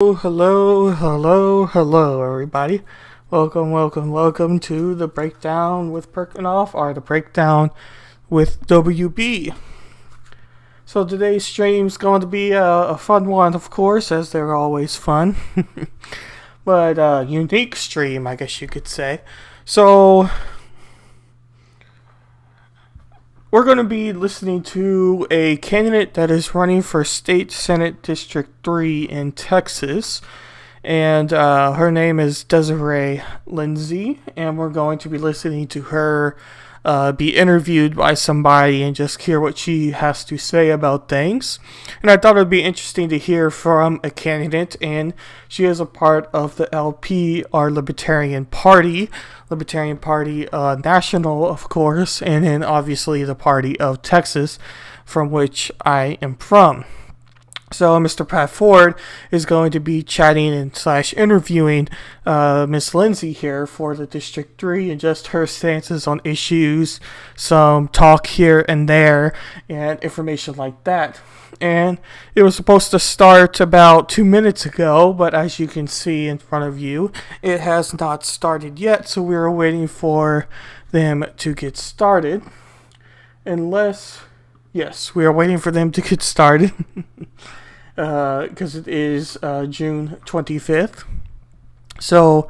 Hello, everybody. Welcome to the breakdown with Perkinoff, or the breakdown with WB. So today's stream's going to be a fun one, of course, as they're always fun. But unique stream, I guess you could say. So we're going to be listening to a candidate that is running for State Senate District 3 in Texas. And her name is Desarae Lindsey. And we're going to be listening to her be interviewed by somebody and just hear what she has to say about things. And I thought it would be interesting to hear from a candidate. And she is a part of the LP, our Libertarian Party National, of course, and then obviously the Party of Texas, from which I am from. So Mr. Pat Ford is going to be chatting and / interviewing Miss Lindsey here for the District 3 and just her stances on issues, some talk here and there, and information like that. And it was supposed to start about 2 minutes ago, but as you can see in front of you, it has not started yet, so we're waiting for them to get started. Yes, we are waiting for them to get started. Because it is June 25th. So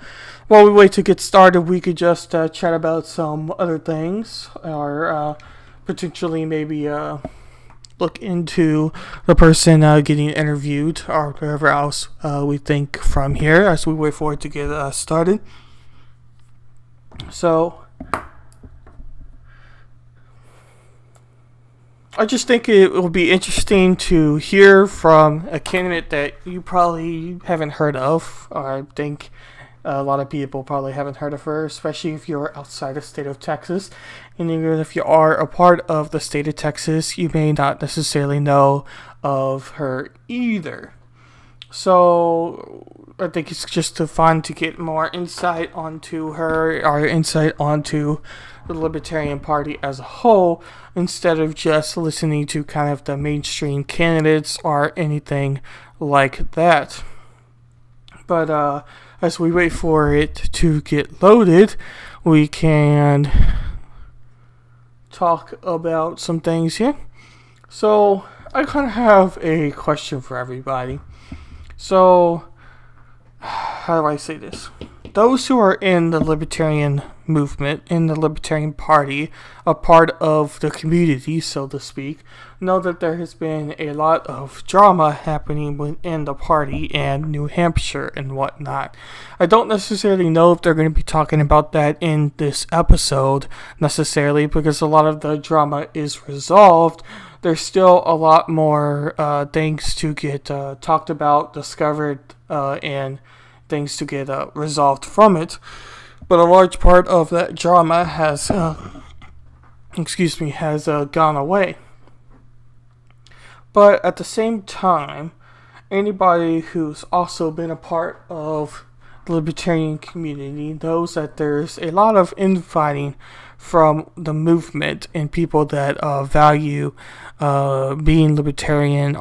while we wait to get started, we could just chat about some other things, or potentially maybe look into the person getting interviewed, or whatever else we think from here as we wait for it to get started. So I just think it will be interesting to hear from a candidate that you probably haven't heard of. I think a lot of people probably haven't heard of her, especially if you're outside the state of Texas. And even if you are a part of the state of Texas, you may not necessarily know of her either. So I think it's just fun to get more insight onto her, or insight onto the Libertarian Party as a whole, instead of just listening to kind of the mainstream candidates or anything like that. But as we wait for it to get loaded, we can talk about some things here. So I kind of have a question for everybody. So, how do I say this? Those who are in the Libertarian movement, in the Libertarian Party, a part of the community, so to speak, know that there has been a lot of drama happening within the party in New Hampshire and whatnot. I don't necessarily know if they're going to be talking about that in this episode necessarily, because a lot of the drama is resolved. There's still a lot more things to get talked about, discovered, and things to get resolved from it. But a large part of that drama has gone away. But at the same time, anybody who's also been a part of the libertarian community knows that there's a lot of infighting from the movement and people that value being libertarian,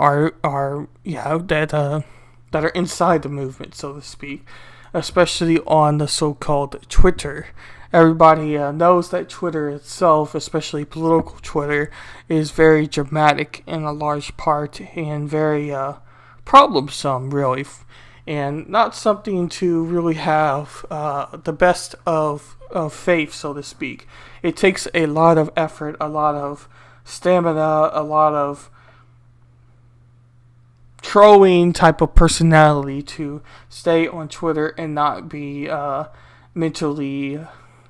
that are inside the movement, so to speak, especially on the so-called Twitter. Everybody knows that Twitter itself, especially political Twitter, is very dramatic in a large part, and very problemsome, really, and not something to really have the best of faith, so to speak. It takes a lot of effort, a lot of stamina, a lot of trolling type of personality to stay on Twitter and not be mentally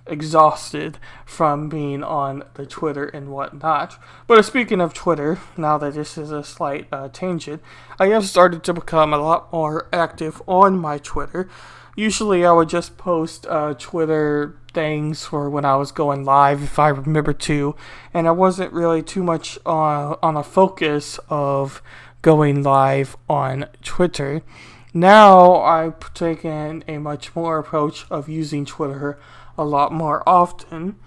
exhausted from being on the Twitter and whatnot. But speaking of Twitter, now that this is a slight tangent, I have started to become a lot more active on my Twitter. Usually I would just post Twitter things for when I was going live, if I remember to, and I wasn't really too much on a focus of going live on Twitter. Now I've taken a much more approach of using Twitter a lot more often,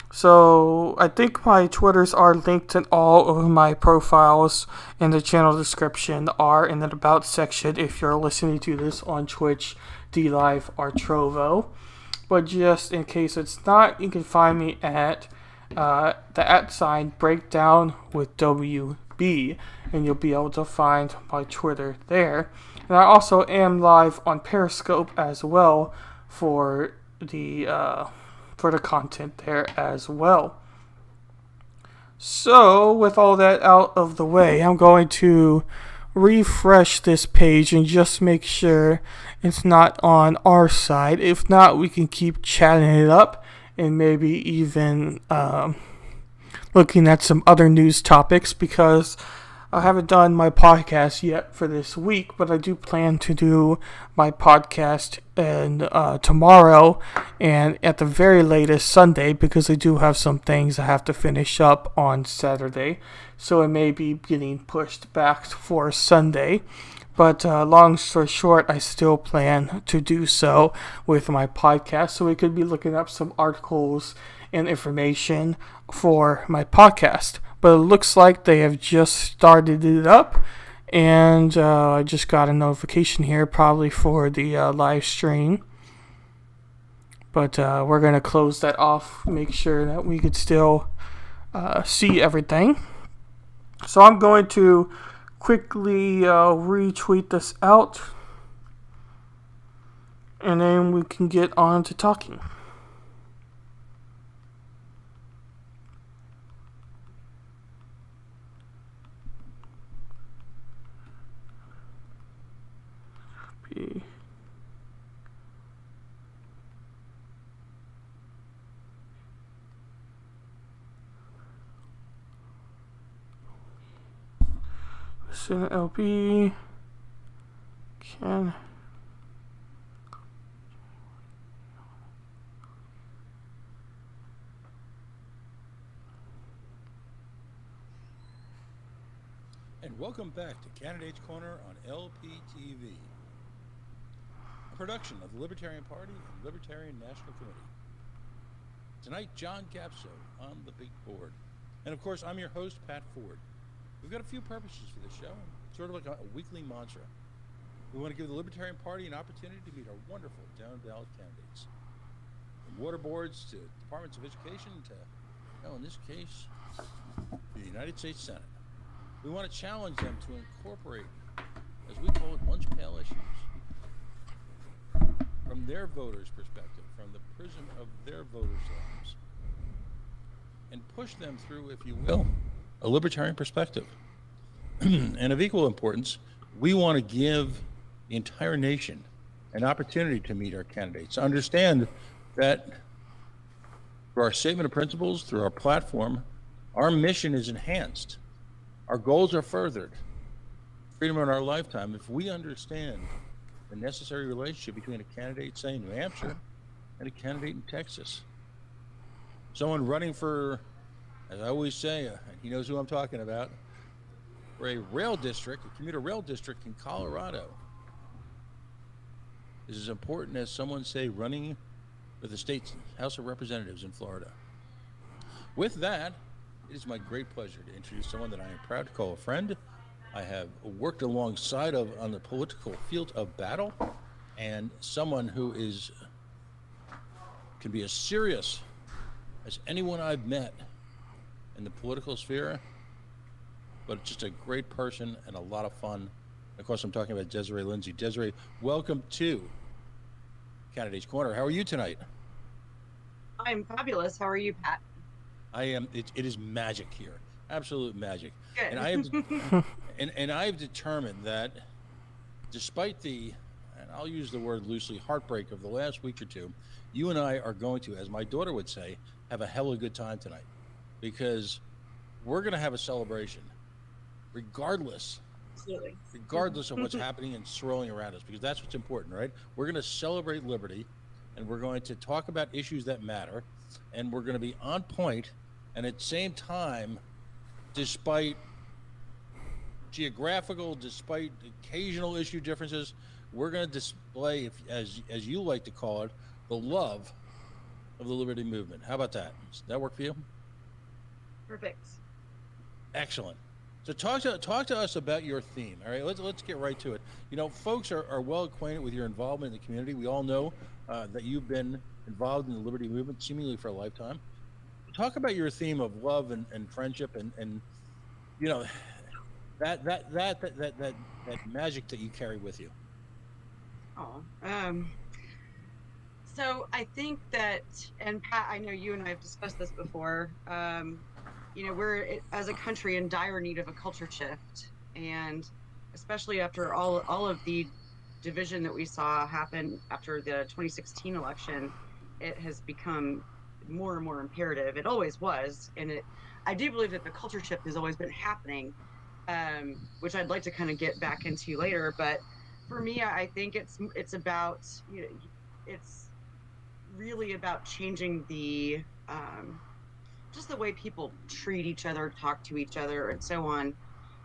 So I think my Twitters are linked in all of my profiles, and the channel description are in the About section if you're listening to this on Twitch, DLive, or Trovo. But just in case it's not, you can find me at the @ breakdown with WB, and you'll be able to find my Twitter there. And I also am live on Periscope as well for the content there as well. So, with all that out of the way, I'm going to refresh this page and just make sure it's not on our side. If not, we can keep chatting it up and maybe even looking at some other news topics, because I haven't done my podcast yet for this week, but I do plan to do my podcast tomorrow and at the very latest Sunday, because I do have some things I have to finish up on Saturday, so it may be getting pushed back for Sunday. But long story short, I still plan to do so with my podcast, so we could be looking up some articles and information for my podcast. But it looks like they have just started it up, and I just got a notification here, probably for the live stream. But we're going to close that off, make sure that we could still see everything. So I'm going to quickly retweet this out, and then we can get on to talking. Senate LB can And welcome back to Candidates Corner on LPTV, a production of the Libertarian Party and Libertarian National Committee. Tonight, John Gapso on the big board. And of course, I'm your host, Pat Ford. We've got a few purposes for this show, sort of like a weekly mantra. We want to give the Libertarian Party an opportunity to meet our wonderful down-ballot candidates. From water boards to departments of education to, in this case, the United States Senate. We want to challenge them to incorporate, as we call it, lunch pail issues from their voters' perspective, from the prism of their voters' lives, and push them through, if you will, a libertarian perspective. And of equal importance, we want to give the entire nation an opportunity to meet our candidates, to understand that through our statement of principles, through our platform, our mission is enhanced. Our goals are furthered. Freedom in our lifetime, if we understand the necessary relationship between a candidate, say, in New Hampshire and a candidate in Texas. Someone running for, as I always say, and he knows who I'm talking about, for a rail district, a commuter rail district in Colorado, is as important as someone, say, running for the state's House of Representatives in Florida. With that, it is my great pleasure to introduce someone that I am proud to call a friend. I have worked alongside of on the political field of battle, and someone who can be as serious as anyone I've met in the political sphere, but just a great person and a lot of fun. Of course, I'm talking about Desarae Lindsey. Desarae, welcome to Candidates Corner. How are you tonight? I'm fabulous. How are you, Pat? I am. It is magic here, absolute magic. Good. And I have, and I've determined that, despite the, and I'll use the word loosely, heartbreak of the last week or two, you and I are going to, as my daughter would say, have a hell of a good time tonight, because we're going to have a celebration, regardless of what's happening and swirling around us, because that's what's important, right? We're going to celebrate liberty, and we're going to talk about issues that matter, and we're going to be on point, and at the same time, despite despite occasional issue differences, we're going to display, as you like to call it, the love of the liberty movement. How about that? Does that work for you? Perfect. Excellent. So talk to us about your theme. All right, let's get right to it. You know, folks are well acquainted with your involvement in the community. We all know that you've been involved in the liberty movement seemingly for a lifetime. Talk about your theme of love and friendship and you know that magic that you carry with you. Oh, so I think that, and Pat, I know you and I have discussed this before. We're as a country in dire need of a culture shift, and especially after all of the division that we saw happen after the 2016 election, it has become more and more imperative. It always was, and I do believe that the culture shift has always been happening, which I'd like to kind of get back into later. But for me, I think it's about, it's really about changing the just the way people treat each other, talk to each other, and so on.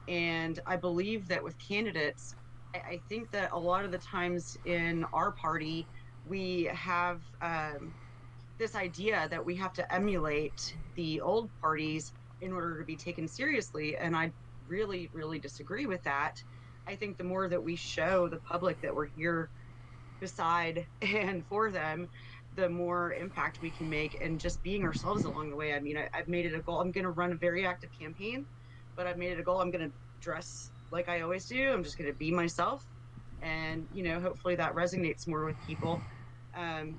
And I believe that with candidates, I think that a lot of the times in our party, we have this idea that we have to emulate the old parties in order to be taken seriously. And I really, really disagree with that. I think the more that we show the public that we're here beside and for them, the more impact we can make, and just being ourselves along the way. I mean, I've made it a goal. I'm going to run a very active campaign, but I've made it a goal. I'm going to dress like I always do. I'm just going to be myself. And, hopefully that resonates more with people.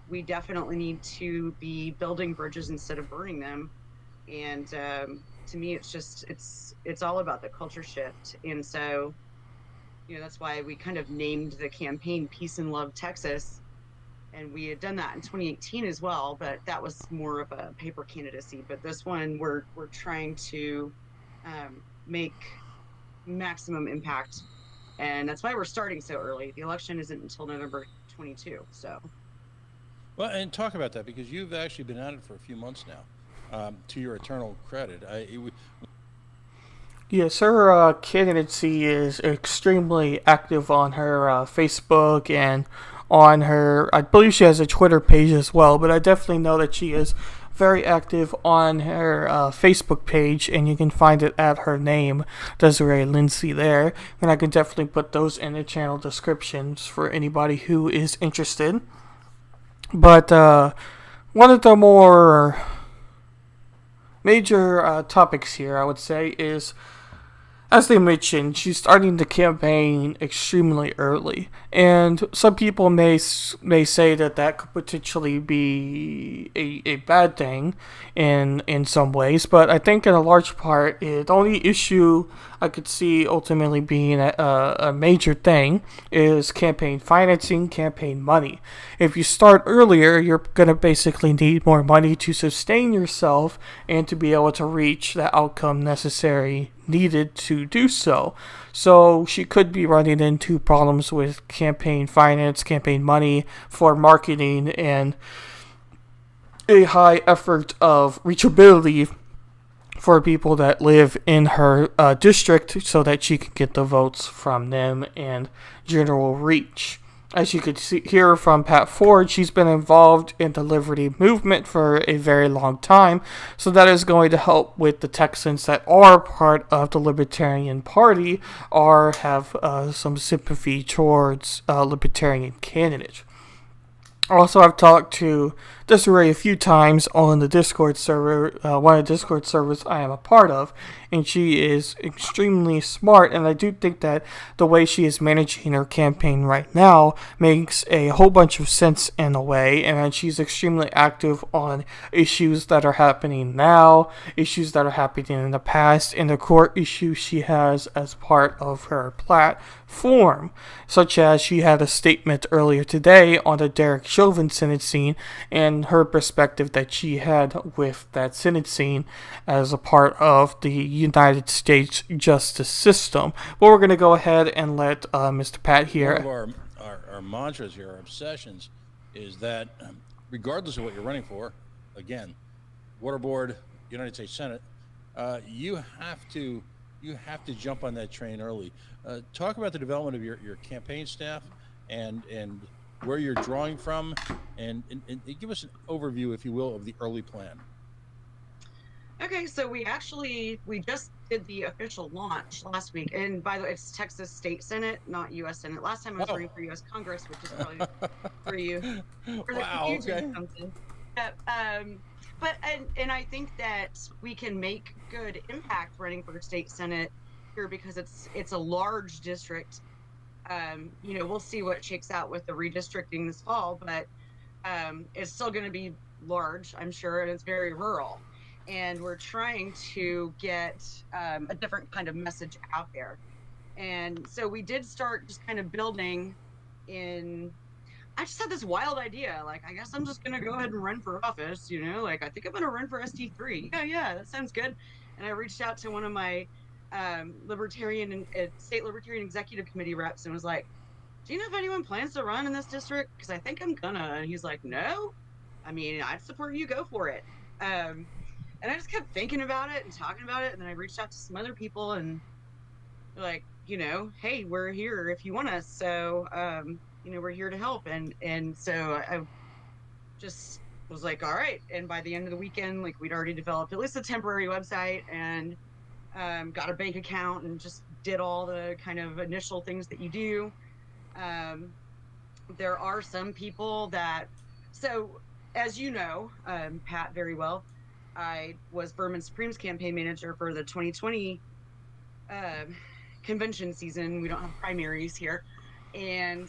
We definitely need to be building bridges instead of burning them. And to me, it's all about the culture shift. And so, that's why we kind of named the campaign Peace and Love Texas. And we had done that in 2018 as well, but that was more of a paper candidacy. But this one, we're trying to make maximum impact. And that's why we're starting so early. The election isn't until November 22. So. Well, and talk about that, because you've actually been at it for a few months now. To your eternal credit, Yes, her candidacy is extremely active on her Facebook and on her, I believe she has a Twitter page as well, but I definitely know that she is very active on her Facebook page, and you can find it at her name, Desarae Lindsey, there. And I can definitely put those in the channel descriptions for anybody who is interested. But one of the more major topics here, I would say, is, as they mentioned, she's starting the campaign extremely early, and some people may say that could potentially be a bad thing in some ways, but I think in a large part, the only issue I could see ultimately being a major thing is campaign financing, campaign money. If you start earlier, you're going to basically need more money to sustain yourself and to be able to reach the outcome needed to do so. So she could be running into problems with campaign finance, campaign money for marketing, and a high effort of reachability for people that live in her district, so that she can get the votes from them and general reach. As you could hear from Pat Ford, she's been involved in the Liberty movement for a very long time, so that is going to help with the Texans that are part of the Libertarian Party or have some sympathy towards Libertarian candidates. Also, I've talked to Desarae a few times on the Discord server, one of the Discord servers I am a part of, and she is extremely smart, and I do think that the way she is managing her campaign right now makes a whole bunch of sense in a way, and she's extremely active on issues that are happening now, issues that are happening in the past, and the core issues she has as part of her platform, such as she had a statement earlier today on the Derek Chauvin sentencing and her perspective that she had with that sentencing as a part of the United States justice system. But we're going to go ahead and let Mr. Pat here. One of our mantras here, our obsessions, is that regardless of what you're running for, again, Water Board, United States Senate, you have to jump on that train early. Talk about the development of your campaign staff and where you're drawing from, and give us an overview, if you will, of the early plan. Okay, so we just did the official launch last week, and by the way, it's Texas State Senate, not U.S. Senate. Last time I was running for U.S. Congress, which is probably for you, where the Wow. confusion Okay. comes in. But I think that we can make good impact running for state senate here because it's a large district. We'll see what shakes out with the redistricting this fall, but it's still going to be large, I'm sure, and it's very rural. And we're trying to get a different kind of message out there. And so we did start just kind of building in. I just had this wild idea. Like, I guess I'm just going to go ahead and run for office, like, I think I'm going to run for ST3. Yeah, that sounds good. And I reached out to one of my state libertarian executive committee reps and was like, do you know if anyone plans to run in this district? Because I think I'm gonna. And he's like, no, I mean, I'd support you, go for it. And I just kept thinking about it and talking about it. And then I reached out to some other people and they're like, hey, we're here if you want us. So, we're here to help. And so I just was like, all right. And by the end of the weekend, like, we'd already developed at least a temporary website and got a bank account and just did all the kind of initial things that you do. There are some people so as you know, Pat, very well, I was Vermin Supreme's campaign manager for the 2020 convention season. We don't have primaries here. And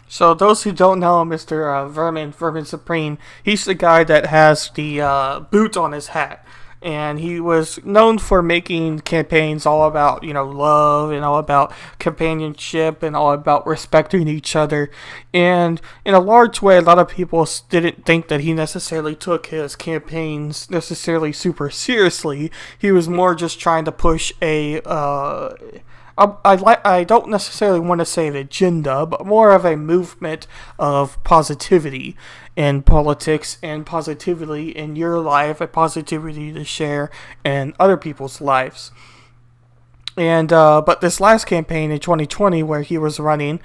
so those who don't know Mr. Vermin Supreme, he's the guy that has the boot on his hat. And he was known for making campaigns all about, love and all about companionship and all about respecting each other. And in a large way, a lot of people didn't think that he necessarily took his campaigns necessarily super seriously. He was more just trying to push I don't necessarily want to say an agenda, but more of a movement of positivity in politics and positivity in your life, a positivity to share in other people's lives. And but this last campaign in 2020, where he was running,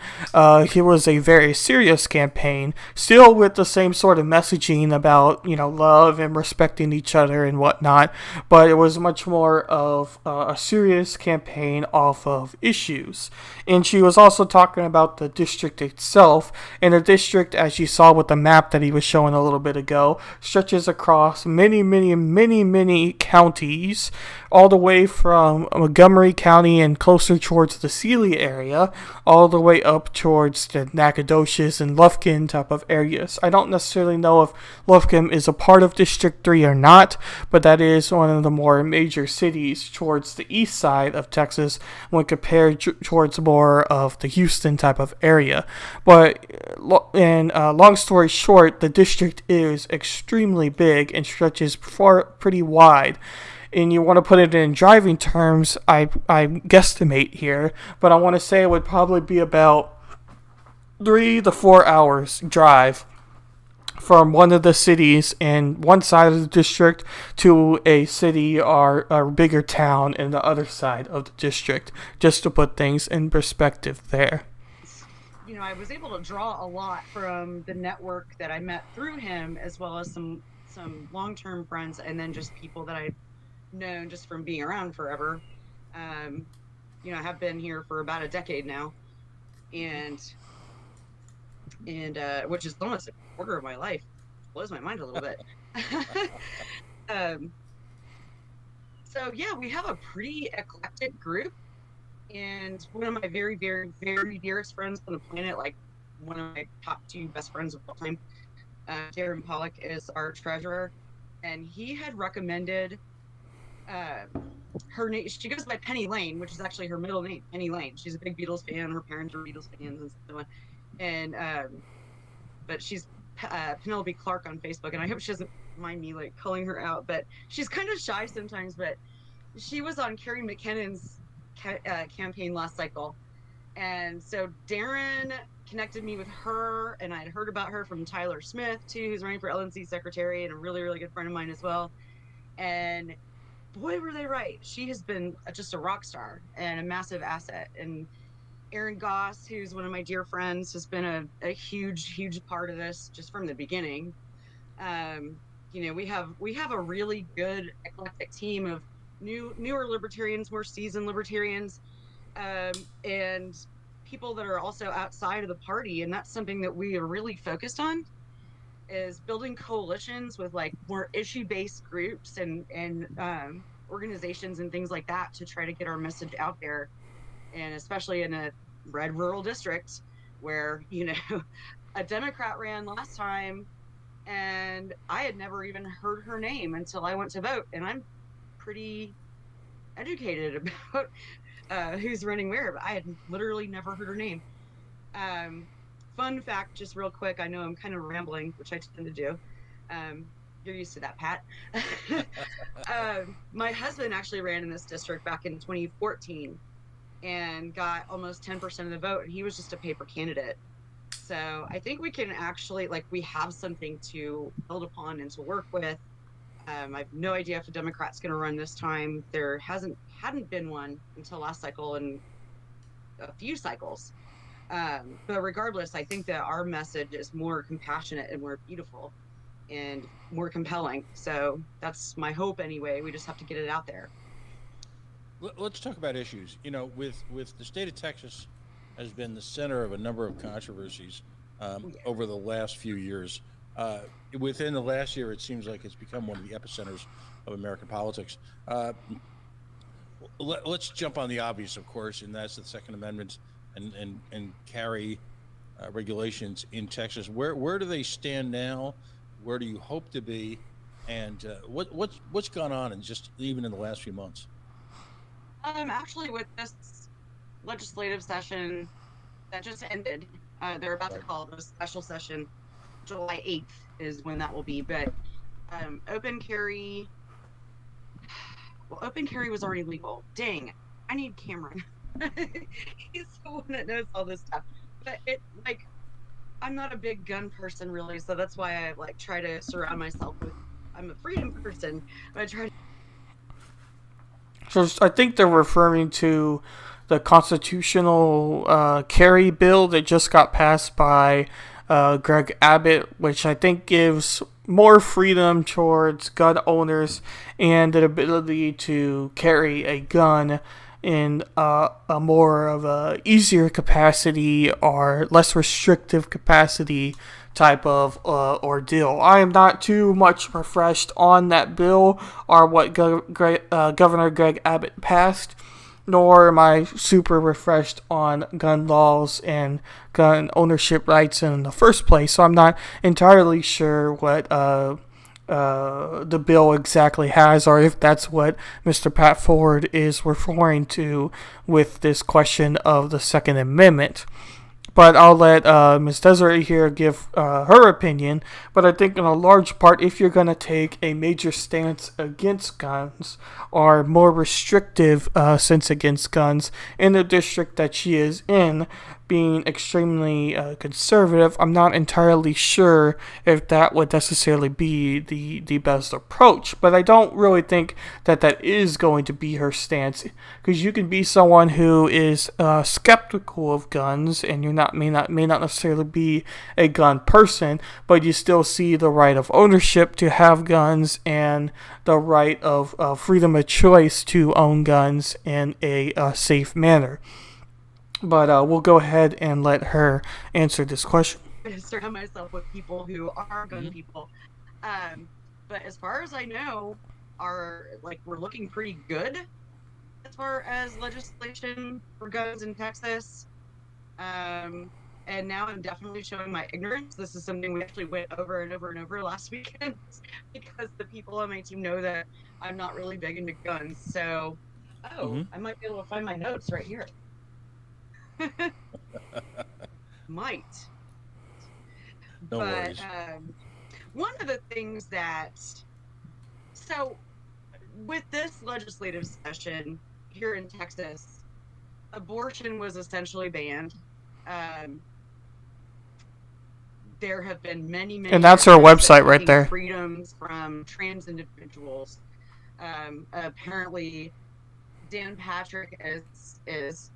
he was a very serious campaign, still with the same sort of messaging about love and respecting each other and whatnot. But it was much more of a serious campaign off of issues. And she was also talking about the district itself. And the district, as you saw with the map that he was showing a little bit ago, stretches across many, many, many, many counties, all the way from Montgomery County and closer towards the Sealy area, all the way up towards the Nacogdoches and Lufkin type of areas. I don't necessarily know if Lufkin is a part of District 3 or not, but that is one of the more major cities towards the east side of Texas when compared towards more of the Houston type of area. But long story short, the district is extremely big and stretches pretty wide. And you want to put it in driving terms, I guesstimate here, but I want to say it would probably be about 3 to 4 hours drive from one of the cities in one side of the district to a city or a bigger town in the other side of the district, just to put things in perspective there. I was able to draw a lot from the network that I met through him, as well as some long-term friends, and then just people that I've known just from being around forever. I have been here for about a decade now, and which is almost a quarter of my life. Blows my mind a little bit. So yeah, we have a pretty eclectic group, and one of my very, very, very dearest friends on the planet, like one of my top 2 best friends of all time, Darren Pollock, is our treasurer, and he had recommended her name. She goes by Penny Lane, which is actually her middle name, Penny Lane. She's a big Beatles fan. Her parents are Beatles fans and so on. And but she's Penelope Clark on Facebook, and I hope she doesn't mind me like calling her out. But she's kind of shy sometimes. But she was on Kerry McKinnon's campaign last cycle, and so Darren connected me with her, and I'd heard about her from Tyler Smith too, who's running for LNC secretary and a really, really good friend of mine as well. And boy, were they right. She has been just a rock star and a massive asset. And Aaron Goss, who's one of my dear friends, has been a huge part of this just from the beginning. We have a really good eclectic team of newer libertarians, more seasoned libertarians, and people that are also outside of the party. And that's something that we are really focused on, is building coalitions with like more issue-based groups and organizations and things like that to try to get our message out there. And especially in a red rural district where, a Democrat ran last time and I had never even heard her name until I went to vote. And I'm pretty educated about who's running where, but I had literally never heard her name. Fun fact, just real quick, I know I'm kind of rambling, which I tend to do. You're used to that, Pat. My husband actually ran in this district back in 2014 and got almost 10% of the vote, and he was just a paper candidate. So I think we can actually, we have something to build upon and to work with. I have no idea if a Democrat's going to run this time. There hadn't been one until last cycle and a few cycles. But regardless, I think that our message is more compassionate and more beautiful and more compelling. So that's my hope anyway. We just have to get it out there. Let's talk about issues. With the state of Texas has been the center of a number of controversies over the last few years. Within the last year, it seems like it's become one of the epicenters of American politics. Let's jump on the obvious, of course, and that's the Second Amendment and carry regulations in Texas. Where do they stand now? Where do you hope to be? And what's gone on even in the last few months? Actually, with this legislative session that just ended, they're about to call it a special session. July 8th is when that will be. But open carry was already legal. Dang, I need Cameron. He's the one that knows all this stuff. But I'm not a big gun person really, so that's why I try to surround myself with. I'm a freedom person, but I try to. So I think they're referring to the constitutional carry bill that just got passed by Greg Abbott, which I think gives more freedom towards gun owners and the ability to carry a gun in a more of a easier capacity or less restrictive capacity type of ordeal. I am not too much refreshed on that bill or what Governor Greg Abbott passed, nor am I super refreshed on gun laws and gun ownership rights in the first place. So I'm not entirely sure what the bill exactly has, or if that's what Mr. Pat Ford is referring to with this question of the Second Amendment. But I'll let Ms. Desarae here give her opinion. But I think in a large part, if you're going to take a major stance against guns or more restrictive stance against guns in the district that she is in, being extremely conservative, I'm not entirely sure if that would necessarily be the best approach. But I don't really think that is going to be her stance, because you can be someone who is skeptical of guns, and you're may not necessarily be a gun person, but you still see the right of ownership to have guns and the right of freedom of choice to own guns in a safe manner. But we'll go ahead and let her answer this question. I surround myself with people who are gun people. But as far as I know, we're looking pretty good as far as legislation for guns in Texas. And now I'm definitely showing my ignorance. This is something we actually went over and over and over last weekend because the people on my team know that I'm not really big into guns. So, I might be able to find my notes right here. Might. No worries. One of the things so with this legislative session here in Texas, abortion was essentially banned. There have been many and that's her website right there. Freedoms from trans individuals. Apparently, Dan Patrick is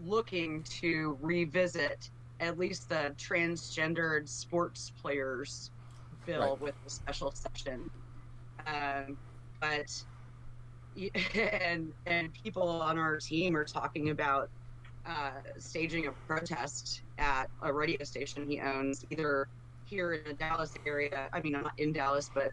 looking to revisit at least the transgendered sports players bill Right. with the special session. But and people on our team are talking about staging a protest at a radio station he owns, either here in the Dallas area. I mean, not in Dallas, but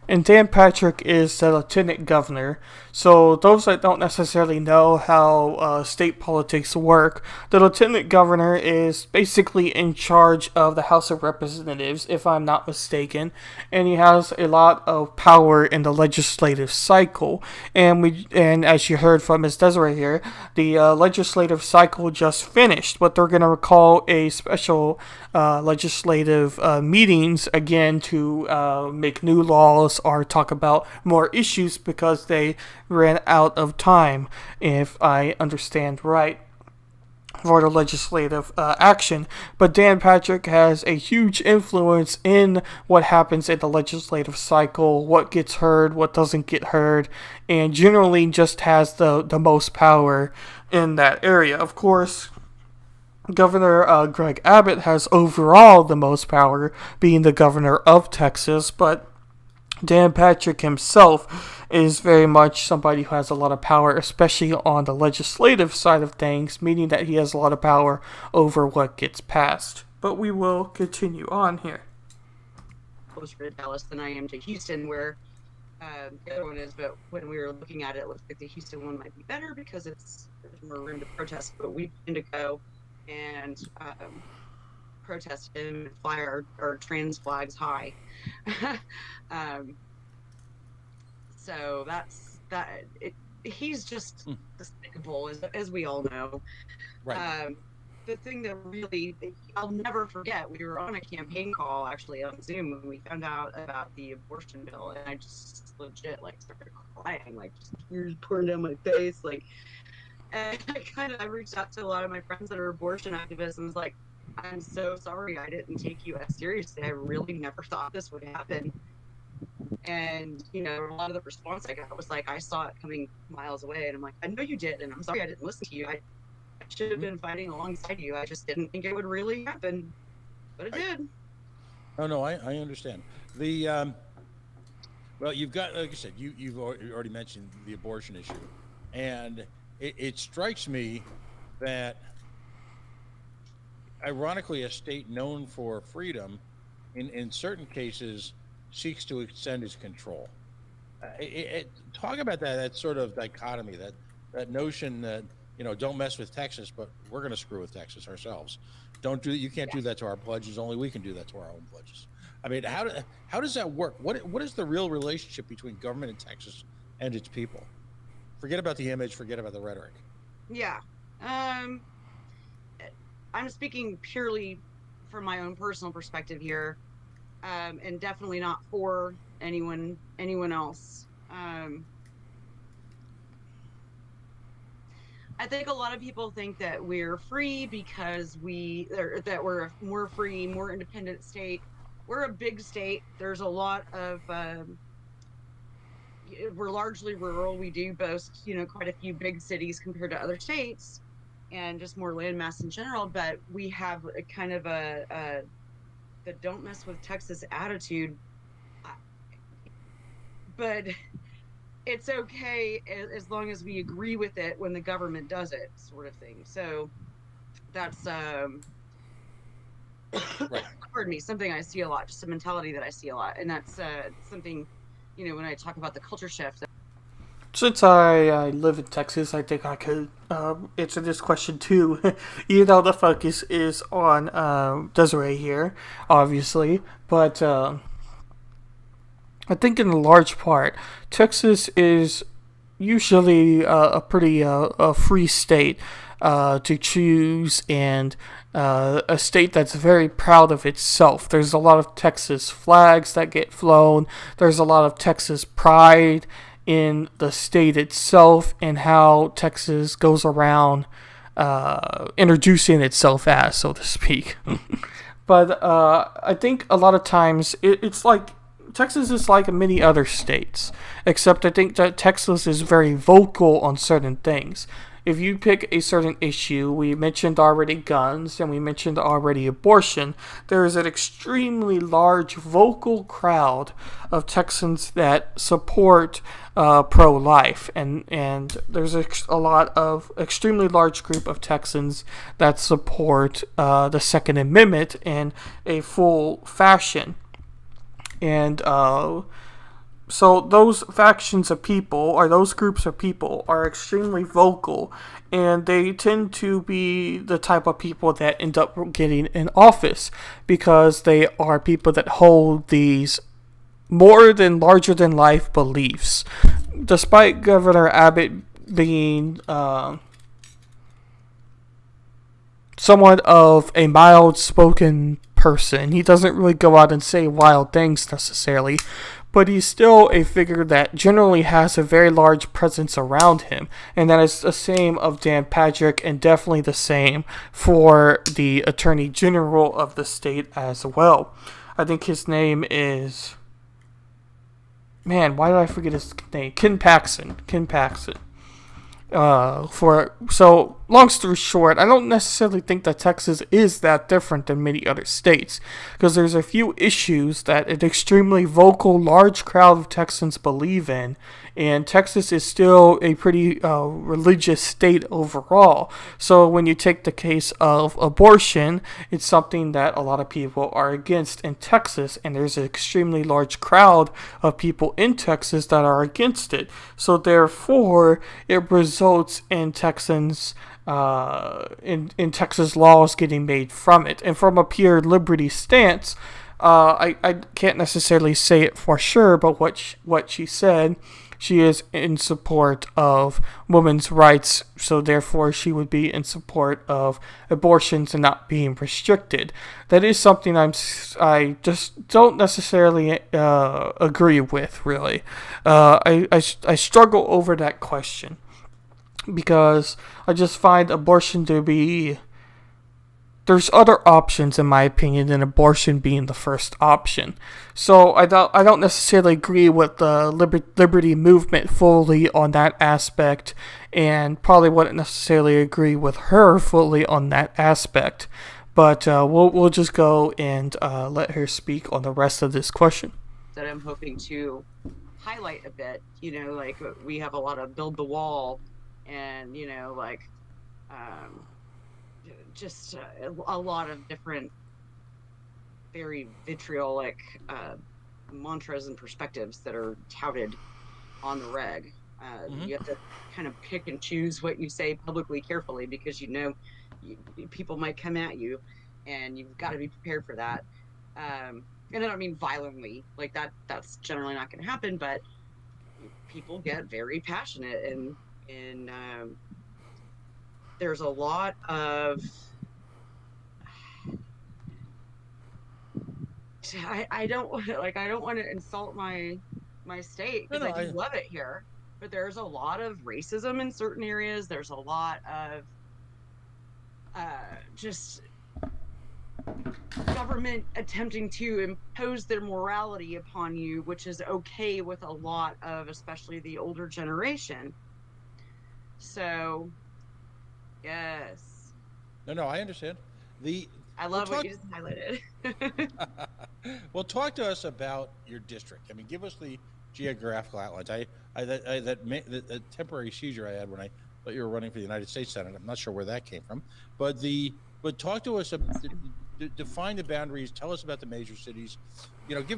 And Dan Patrick is the lieutenant governor. So, those that don't necessarily know how state politics work, the lieutenant governor is basically in charge of the House of Representatives, if I'm not mistaken, and he has a lot of power in the legislative cycle. And as you heard from Ms. Desarae here, the legislative cycle just finished. What they're going to call a special legislative meetings again to make new laws or talk about more issues because they ran out of time, if I understand right, for the legislative action. But Dan Patrick has a huge influence in what happens in the legislative cycle, what gets heard, what doesn't get heard, and generally just has the most power in that area. Of course, Governor Greg Abbott has overall the most power, being the governor of Texas, but Dan Patrick himself is very much somebody who has a lot of power, especially on the legislative side of things, meaning that he has a lot of power over what gets passed. But we will continue on here. closer to Dallas than I am to Houston, where the other one is. But when we were looking at it, it looks like the Houston one might be better because there's more room to protest. But we tend to go and protest and fly our trans flags high. So that's that. He's just despicable, as we all know. Right. The thing that really I'll never forget, we were on a campaign call actually on Zoom when we found out about the abortion bill, and I just legit started crying, just tears pouring down my face, and I reached out to a lot of my friends that are abortion activists and was like, I'm so sorry I didn't take you as seriously. I really never thought this would happen. And, a lot of the response I got was like, I saw it coming miles away. And I'm like, I know you did. And I'm sorry I didn't listen to you. I should have been fighting alongside you. I just didn't think it would really happen. But it did. Oh, no, I understand. Well, you've got, like I said, you've already mentioned the abortion issue. And it strikes me that, ironically, a state known for freedom, in certain cases, seeks to extend its control. Talk about that sort of dichotomy, that notion that, don't mess with Texas, but we're going to screw with Texas ourselves. You can't do that to our pledges. Only we can do that to our own pledges. I mean, how does that work? What is the real relationship between government in Texas and its people? Forget about the image. Forget about the rhetoric. Yeah. I'm speaking purely from my own personal perspective here, and definitely not for anyone else. I think a lot of people think that we're free because that we're a more free, more independent state. We're a big state. There's a lot of we're largely rural. We do boast, quite a few big cities compared to other states, and just more land mass in general. But we have a kind of the don't mess with Texas attitude. But it's okay as long as we agree with it when the government does it, sort of thing. So that's Right. pardon me, something I see a lot, just a mentality that I see a lot. And that's something, when I talk about the culture shift. Since I live in Texas, I think I could answer this question too. Even though the focus is on Desarae here, obviously. But I think in a large part, Texas is usually a pretty free state to choose, and a state that's very proud of itself. There's a lot of Texas flags that get flown. There's a lot of Texas pride in the state itself and how Texas goes around introducing itself as, so to speak. But I think a lot of times it's like Texas is like many other states, except I think that Texas is very vocal on certain things. if you pick a certain issue, we mentioned already guns and we mentioned already abortion, there is an extremely large vocal crowd of Texans that support pro-life, and there's a lot of extremely large group of Texans that support the Second Amendment in a full fashion. And so those factions of people, or those groups of people, are extremely vocal, and they tend to be the type of people that end up getting in office because they are people that hold these more than larger than life beliefs. Despite Governor Abbott being somewhat of a mild-spoken person, he doesn't really go out and say wild things necessarily, but he's still a figure that generally has a very large presence around him. And that is the same of Dan Patrick, and definitely the same for the Attorney General of the state as well. I think his name is... Man, why did I forget his name? Ken Paxton. So, long story short, I don't necessarily think that Texas is that different than many other states, because there's a few issues that an extremely vocal, large crowd of Texans believe in, and Texas is still a pretty religious state overall. So when you take the case of abortion, it's something that a lot of people are against in Texas, and there's an extremely large crowd of people in Texas that are against it. So therefore, it results in Texans in Texas laws getting made from it. And from a pure liberty stance, I can't necessarily say it for sure, but what she said, she is in support of women's rights, so therefore she would be in support of abortions and not being restricted. That is something I just don't necessarily agree with, really. I struggle over that question, because I just find abortion to be... There's other options, in my opinion, than abortion being the first option. So I don't necessarily agree with the liberty movement fully on that aspect, and probably wouldn't necessarily agree with her fully on that aspect. But we'll just go and let her speak on the rest of this question. That I'm hoping to highlight a bit. Like we have a lot of build the wall, and just a lot of different very vitriolic mantras and perspectives that are touted on the reg. You have to kind of pick and choose what you say publicly carefully, because people might come at you, and you've got to be prepared for that. And I don't mean violently, like that's generally not going to happen, but people get very passionate, and there's a lot of I don't want to insult my state, because I do love it here, but there's a lot of racism in certain areas. There's a lot of just government attempting to impose their morality upon you, which is okay with a lot of, especially the older generation. So yes. No, I understand. I love what you just highlighted. Well, talk to us about your district. I mean, give us the geographical outlines. That temporary seizure I had when I thought you were running for the United States Senate. I'm not sure where that came from, but talk to us. Define the boundaries. Tell us about the major cities.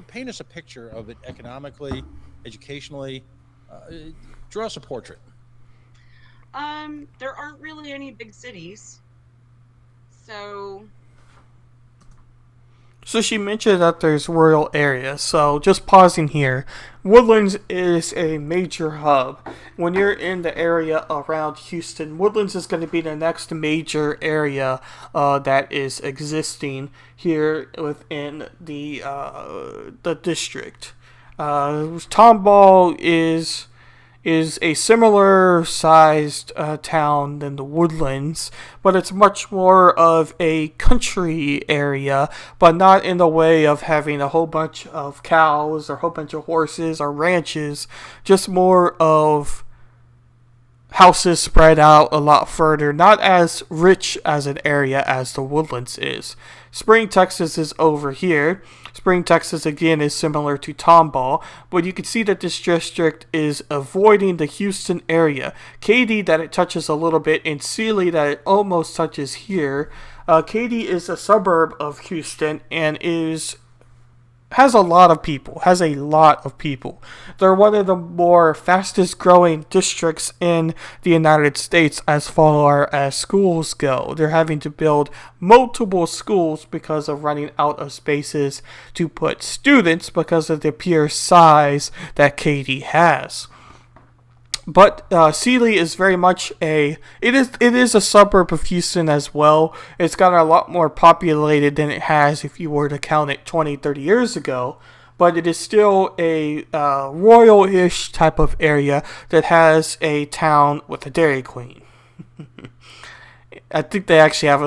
Paint us a picture of it economically, educationally. Draw us a portrait. There aren't really any big cities. So she mentioned that there's rural areas. So just pausing here, Woodlands is a major hub. When you're in the area around Houston, Woodlands is going to be the next major area that is existing here within the district. Tomball is a similar sized town than the Woodlands, but it's much more of a country area, but not in the way of having a whole bunch of cows or a whole bunch of horses or ranches, just more of houses spread out a lot further, not as rich as an area as the Woodlands is. Spring, Texas is over here. Spring, Texas, again, is similar to Tomball, but you can see that this district is avoiding the Houston area. Katy, that it touches a little bit, and Sealy, that it almost touches here. Katy is a suburb of Houston and has a lot of people. They're one of the more fastest growing districts in the United States as far as schools go. They're having to build multiple schools because of running out of spaces to put students because of the pure size that Katy has. But Sealy is very much it is a suburb of Houston as well. It's got a lot more populated than it has if you were to count it 20, 30 years ago. But it is still a royal-ish type of area that has a town with a Dairy Queen. I think they actually have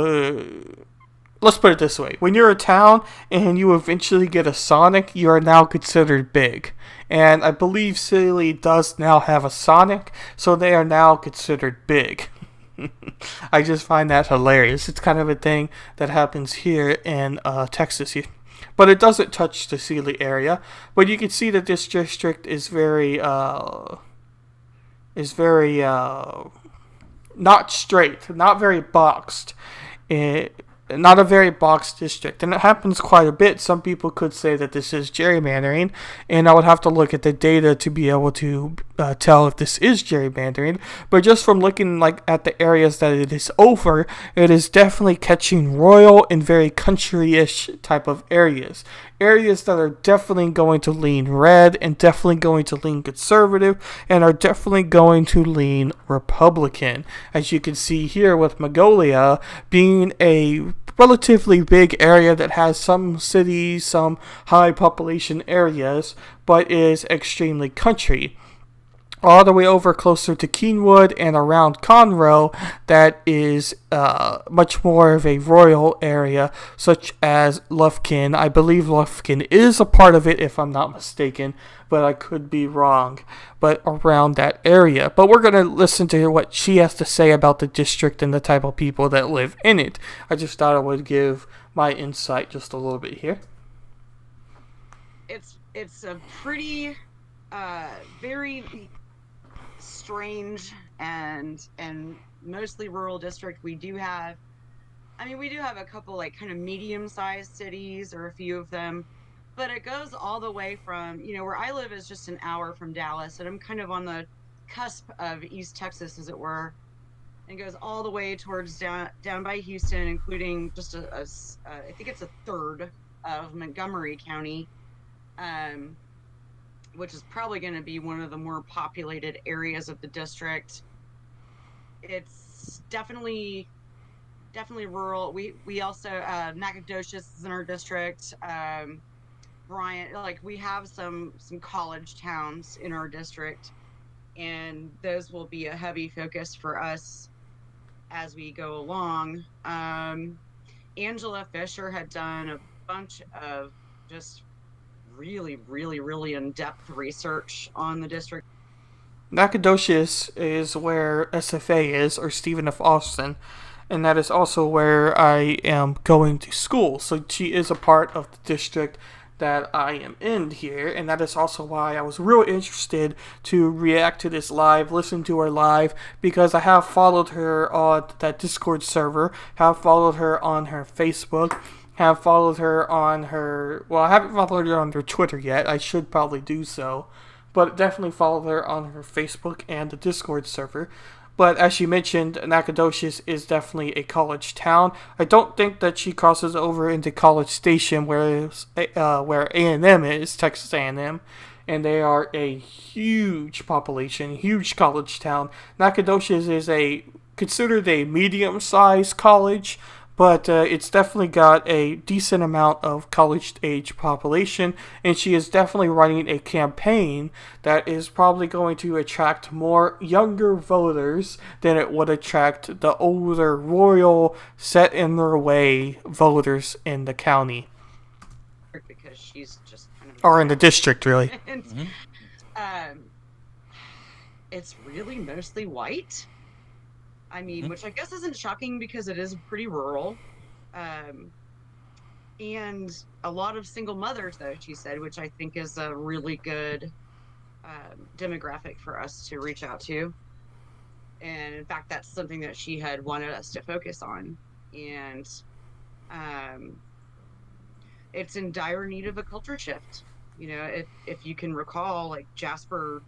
let's put it this way. When you're a town and you eventually get a Sonic, you are now considered big. And I believe Sealy does now have a Sonic, so they are now considered big. I just find that hilarious. It's kind of a thing that happens here in Texas here. But it doesn't touch the Sealy area. But you can see that this district is very not straight, not very boxed. Not a very boxed district, and it happens quite a bit. Some people could say that this is gerrymandering, and I would have to look at the data to be able to tell if this is gerrymandering. But just from looking at the areas that it is over, it is definitely catching royal and very country-ish type of areas. Areas that are definitely going to lean red and definitely going to lean conservative and are definitely going to lean Republican. As you can see here with Magnolia being a relatively big area that has some cities, some high population areas, but is extremely country. All the way over closer to Keenwood and around Conroe, that is much more of a royal area, such as Lufkin. I believe Lufkin is a part of it, if I'm not mistaken, but I could be wrong. But around that area. But we're going to listen to what she has to say about the district and the type of people that live in it. I just thought I would give my insight just a little bit here. It's a pretty, very strange and mostly rural district. We do have a couple kind of medium-sized cities, or a few of them, but it goes all the way from, where I live is just an hour from Dallas, and I'm kind of on the cusp of East Texas, as it were, and goes all the way towards down by Houston, including just I think it's a third of Montgomery County, which is probably going to be one of the more populated areas of the district. It's definitely rural. We also Nacogdoches is in our district. Bryant, we have some college towns in our district, and those will be a heavy focus for us as we go along. Angela Fisher had done a bunch of just really, really, really in-depth research on the district. Nacogdoches is where SFA is, or Stephen F. Austin, and that is also where I am going to school. So she is a part of the district that I am in here, and that is also why I was real interested to react to this live, listen to her live, because I have followed her on that Discord server, have followed her on her Facebook, have followed her on her, well, I haven't followed her on her Twitter yet, I should probably do so, but definitely follow her on her Facebook and the Discord server. But as she mentioned, Nacogdoches is definitely a college town. I don't think that she crosses over into College Station, where A&M is, Texas A&M, and they are a huge population, huge college town. Nacogdoches is considered a medium-sized college, but it's definitely got a decent amount of college-age population, and she is definitely running a campaign that is probably going to attract more younger voters than it would attract the older, royal, set-in-their-way voters in the county. Because she's just kind of... Or in the district, really. And, it's really mostly white. I mean, Mhm. which I guess isn't shocking because it is pretty rural. Um, and a lot of single mothers, though, she said, which I think is a really good demographic for us to reach out to. And in fact, that's something that she had wanted us to focus on. And um, it's in dire need of a culture shift. You know, if you can recall, like Jasper,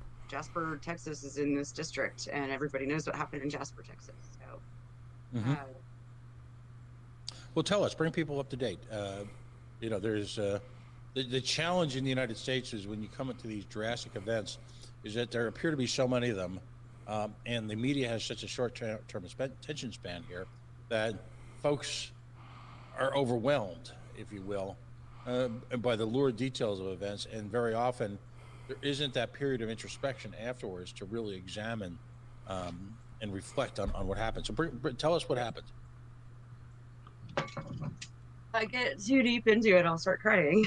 Texas is in this district, and everybody knows what happened in Jasper, Texas. So, Hmm. uh, Well, tell us, bring people up to date. There's the challenge in the United States is when you come into these drastic events, is that there appear to be so many of them, and the media has such a short-term attention span here that folks are overwhelmed, if you will, by the lurid details of events, and very often there isn't that period of introspection afterwards to really examine and reflect on what happened. So tell us what happened. if I get too deep into it, I'll start crying.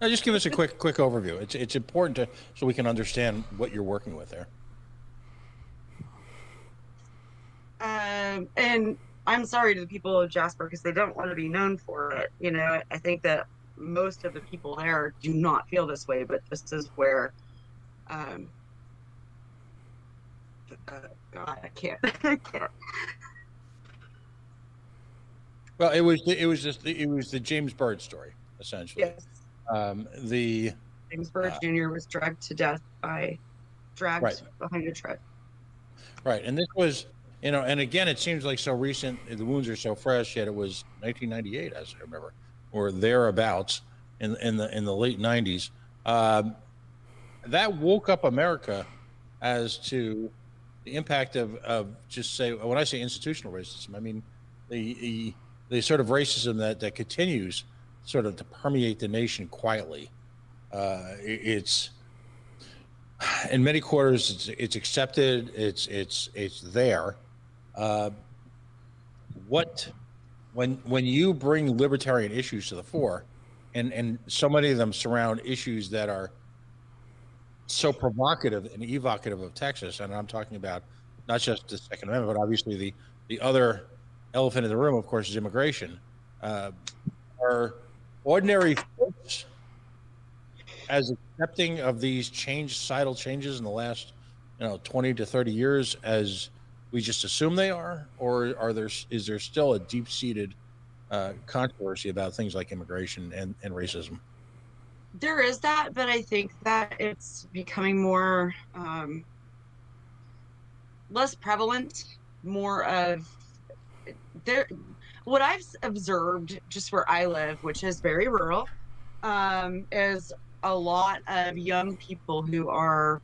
Now, just give us a quick overview. It's important to so we can understand what you're working with there. And I'm sorry to the people of Jasper because they don't want to be known for it. You know, I think that most of the people there do not feel this way, but this is where, um, God, I can't, I can't. Well, it was the James Byrd story essentially. Yes, The James Byrd uh, Jr. was dragged to death by right, dragged behind a truck. right, and this was and again, it seems like so recent. The wounds are so fresh. Yet it was 1998, as I remember, or thereabouts in the late 90s. Um, that woke up America as to the impact of just say when I say institutional racism, I mean the sort of racism that continues sort of to permeate the nation quietly. It's in many quarters it's accepted, it's there. Uh, what when you bring libertarian issues to the fore, and so many of them surround issues that are so provocative and evocative of Texas, and I'm talking about not just the Second Amendment, but obviously the other elephant in the room, of course, is immigration. Uh, are ordinary folks as accepting of these societal changes in the last 20 to 30 years as we just assume they are, or is there still a deep-seated controversy about things like immigration and racism? There is that, but I think that it's becoming more less prevalent, more of there. What I've observed just where I live, which is very rural, is a lot of young people who are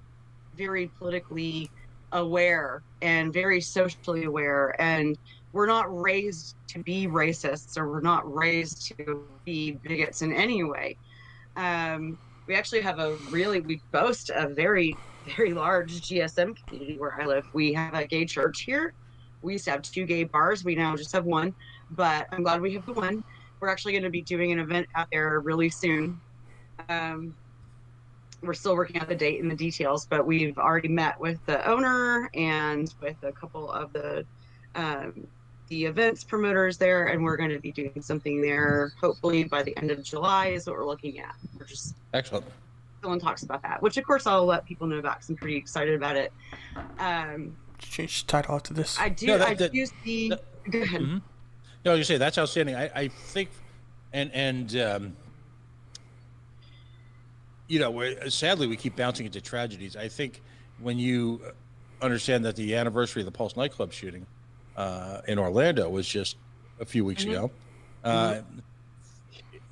very politically aware and very socially aware, and we're not raised to be racists, or we're not raised to be bigots in any way. We actually have we boast a very, very large GSM community where I live. We have a gay church here. We used to have two gay bars. We now just have one, but I'm glad we have the one. We're actually going to be doing an event out there really soon. Um, we're still working out the date and the details, but we've already met with the owner and with a couple of the events promoters there, and we're going to be doing something there hopefully by the end of July is what we're looking at. We're just Excellent. still in talks about that, which of course I'll let people know about because I'm pretty excited about it. Change the title to this. No, I do see. that Go ahead. mhm. No, you say that's outstanding. I think, and sadly we keep bouncing into tragedies. I think when you understand that the anniversary of the Pulse nightclub shooting in Orlando was just a few weeks Mhm. ago, Mhm.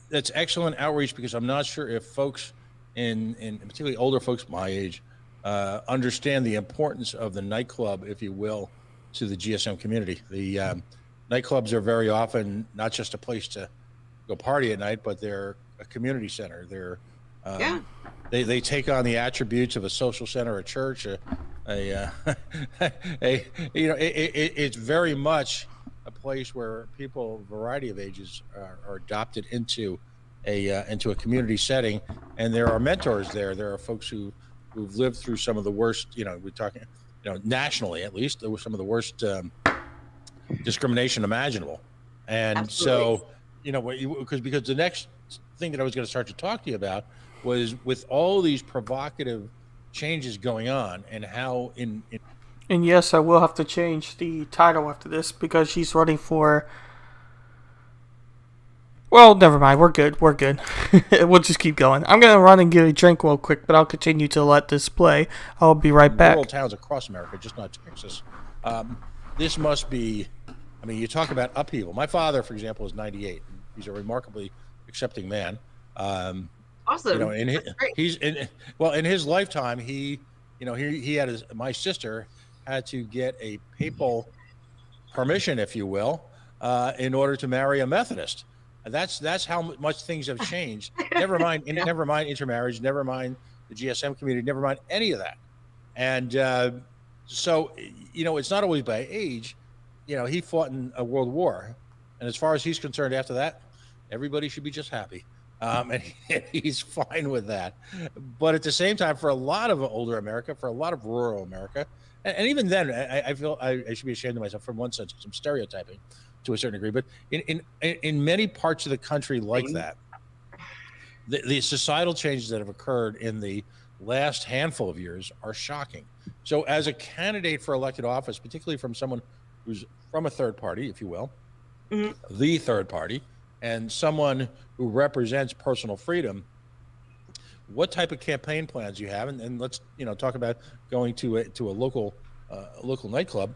that's excellent outreach because I'm not sure if folks in particularly older folks my age understand the importance of the nightclub, if you will, to the GSM community. The nightclubs are very often not just a place to go party at night, but they're a community center. Yeah. They take on the attributes of a social center, a church, a it's very much a place where people, a variety of ages, are adopted into a community setting, and there are mentors there. There are folks who who've lived through some of the worst. We're talking, nationally at least, there was some of the worst discrimination imaginable. And Absolutely. so, because the next thing that I was going to start to talk to you about was with all these provocative changes going on, and how in And yes, I will have to change the title after this because she's running for. Well, never mind. We're good. We're good. We'll just keep going. I'm going to run and get a drink real quick, but I'll continue to let this play. I'll be right back. rural towns across America, just not Texas. This must be, you talk about upheaval. My father, for example, is 98. He's a remarkably accepting man. Awesome. In his lifetime, he had my sister had to get a papal permission, if you will, in order to marry a Methodist. And that's how much things have changed. Never mind intermarriage. Never mind the GSM community. Never mind any of that. And so it's not always by age. He fought in a world war, and as far as he's concerned, after that, everybody should be just happy. And he's fine with that. But at the same time, for a lot of older America, for a lot of rural America, and even then, I feel I should be ashamed of myself from one sense, because I'm stereotyping to a certain degree. But in many parts of the country like that, the societal changes that have occurred in the last handful of years are shocking. So as a candidate for elected office, particularly from someone who's from a third party, if you will, the third party, and someone who represents personal freedom, what type of campaign plans you have? And let's talk about going to a local nightclub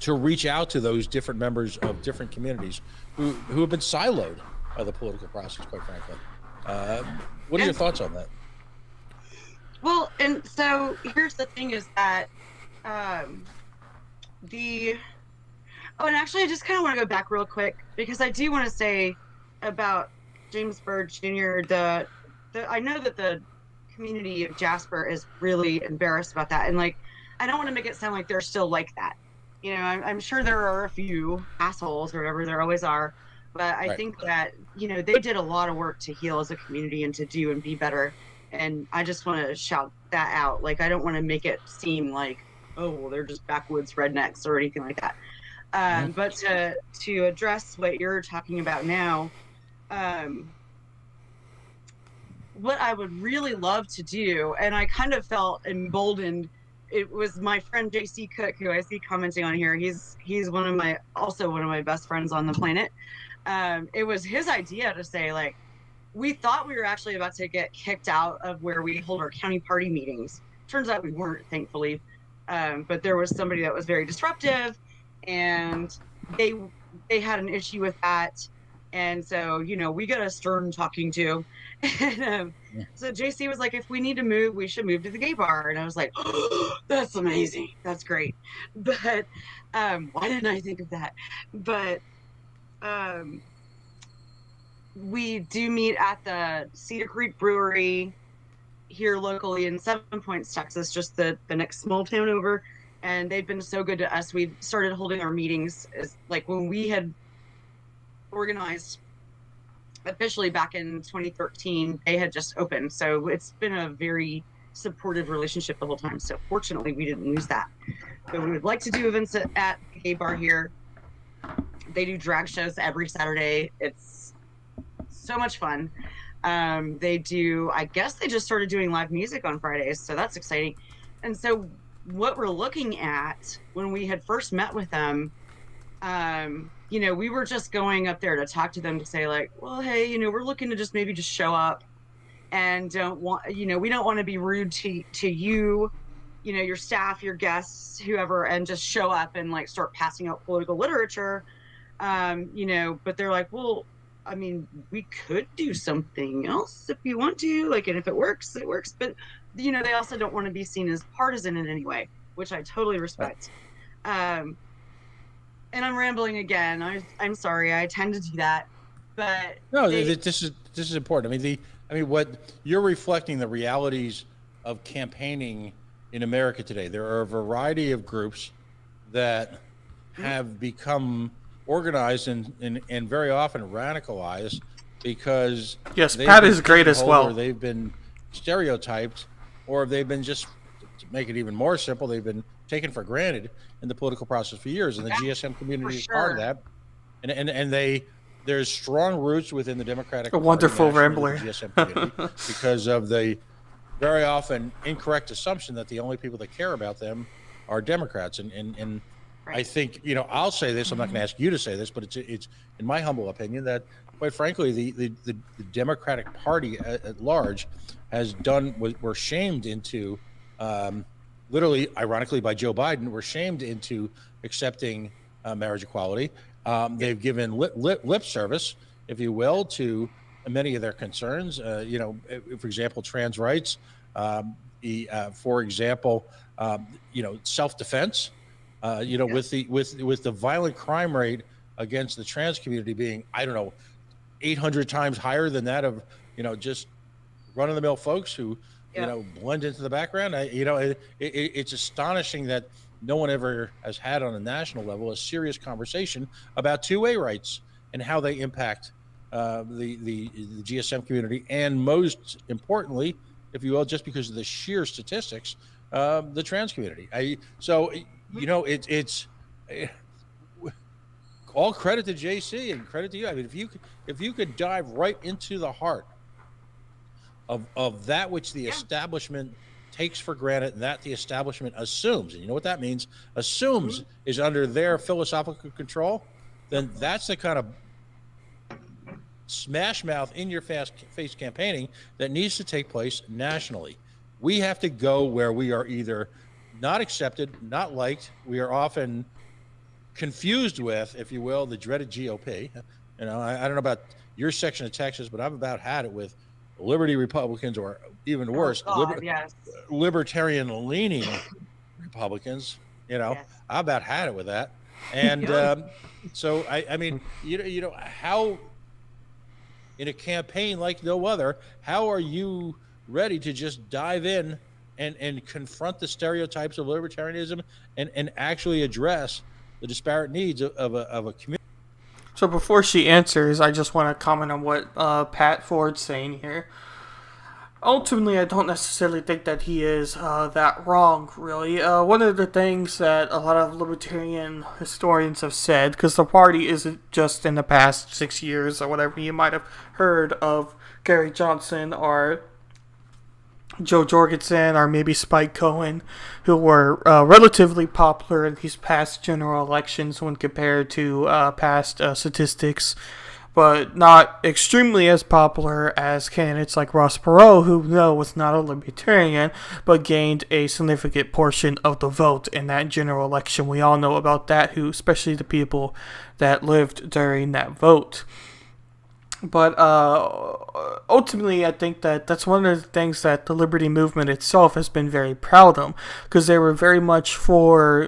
to reach out to those different members of different communities who have been siloed by the political process, quite frankly. What are your thoughts on that? Well, and so here's the thing is that and actually I just kind of want to go back real quick, because I do want to say about James Byrd Jr. I know that the community of Jasper is really embarrassed about that, and I don't want to make it sound like they're still like that. I'm sure there are a few assholes or whatever, there always are, but I think that they did a lot of work to heal as a community and to do and be better. And I just want to shout that out. I don't want to make it seem like, oh, well, they're just backwoods rednecks or anything like that. But to address what you're talking about now, what I would really love to do, and I kind of felt emboldened, it was my friend JC Cook, who I see commenting on here. He's one of my best friends on the planet. It was his idea to say, we thought we were actually about to get kicked out of where we hold our county party meetings. Turns out we weren't, thankfully. But there was somebody that was very disruptive, and they had an issue with that. And so, we got a stern talking to. And so JC was like, if we need to move, we should move to the gay bar. And I was like, oh, that's amazing. That's great. But why didn't I think of that? But we do meet at the Cedar Creek Brewery here locally in Seven Points, Texas, just the next small town over. And they've been so good to us. We started holding our meetings when we had organized officially back in 2013, they had just opened. So it's been a very supportive relationship the whole time. So fortunately, we didn't lose that. But we would like to do events at the gay bar here. They do drag shows every Saturday. It's so much fun. They do, I guess they just started doing live music on Fridays. So that's exciting. And so what we're looking at when we had first met with them, we were just going up there to talk to them to say well, hey, we're looking to just maybe just show up and we don't want to be rude to you, your staff, your guests, whoever, and just show up and start passing out political literature. But they're like, well, we could do something else if you want to, and if it works, it works. But, they also don't want to be seen as partisan in any way, which I totally respect. And I'm rambling again. I'm sorry. I tend to do that, but no, this is important. What you're reflecting the realities of campaigning in America today. There are a variety of groups that have become organized and very often radicalized because yes, Pat is great as or well. They've been stereotyped or they've been just, to make it even more simple, they've been taken for granted in the political process for years, and the GSM community is part of that. And there's strong roots within the Democratic A wonderful Party, rambler. the GSM community, because of the very often incorrect assumption that the only people that care about them are Democrats. And Right. I think, I'll say this, I'm not going to ask you to say this, but it's in my humble opinion that, quite frankly, the Democratic Party at large were shamed into, literally, ironically, by Joe Biden, were shamed into accepting marriage equality. They've given lip service, if you will, to many of their concerns. For example, trans rights. For example, self-defense. With the violent crime rate against the trans community being, 800 times higher than that of, just run-of-the-mill folks who, blend into the background. It's astonishing that no one ever has had on a national level a serious conversation about two-way rights and how they impact the GSM community, and most importantly, if you will, just because of the sheer statistics, the trans community. It's all credit to JC and credit to you. I mean, if you could dive right into the heart of that which the establishment takes for granted, and that the establishment assumes, and you know what that means, assumes is under their philosophical control, then that's the kind of smash mouth in your face campaigning that needs to take place nationally. We have to go where we are either not accepted, not liked. We are often confused with, if you will, the dreaded GOP. I don't know about your section of Texas, but I've about had it with Liberty Republicans, or even worse, libertarian-leaning Republicans. I've about had it with that. And so, I mean, how, in a campaign like no other, how are you ready to just dive in and confront the stereotypes of libertarianism and actually address the disparate needs of a community? So before she answers, I just want to comment on what Pat Ford's saying here. Ultimately, I don't necessarily think that he is that wrong, really. One of the things that a lot of libertarian historians have said, because the party isn't just in the past 6 years or whatever, you might have heard of Gary Johnson or Joe Jorgensen or maybe Spike Cohen, who were relatively popular in these past general elections when compared to past statistics, but not extremely as popular as candidates like Ross Perot, who was not a libertarian, but gained a significant portion of the vote in that general election. We all know about that, especially the people that lived during that vote. But ultimately, I think that that's one of the things that the Liberty Movement itself has been very proud of, because they were very much for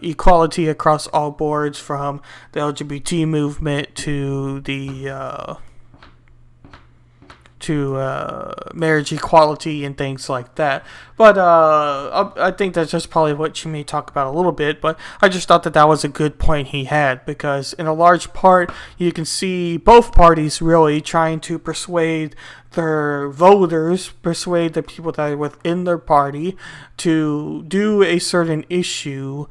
equality across all boards, from the LGBT movement to the marriage equality and things like that. But I think that's just probably what you may talk about a little bit, but I just thought that was a good point he had, because in a large part, you can see both parties really trying to persuade their voters, persuade the people that are within their party to do a certain issue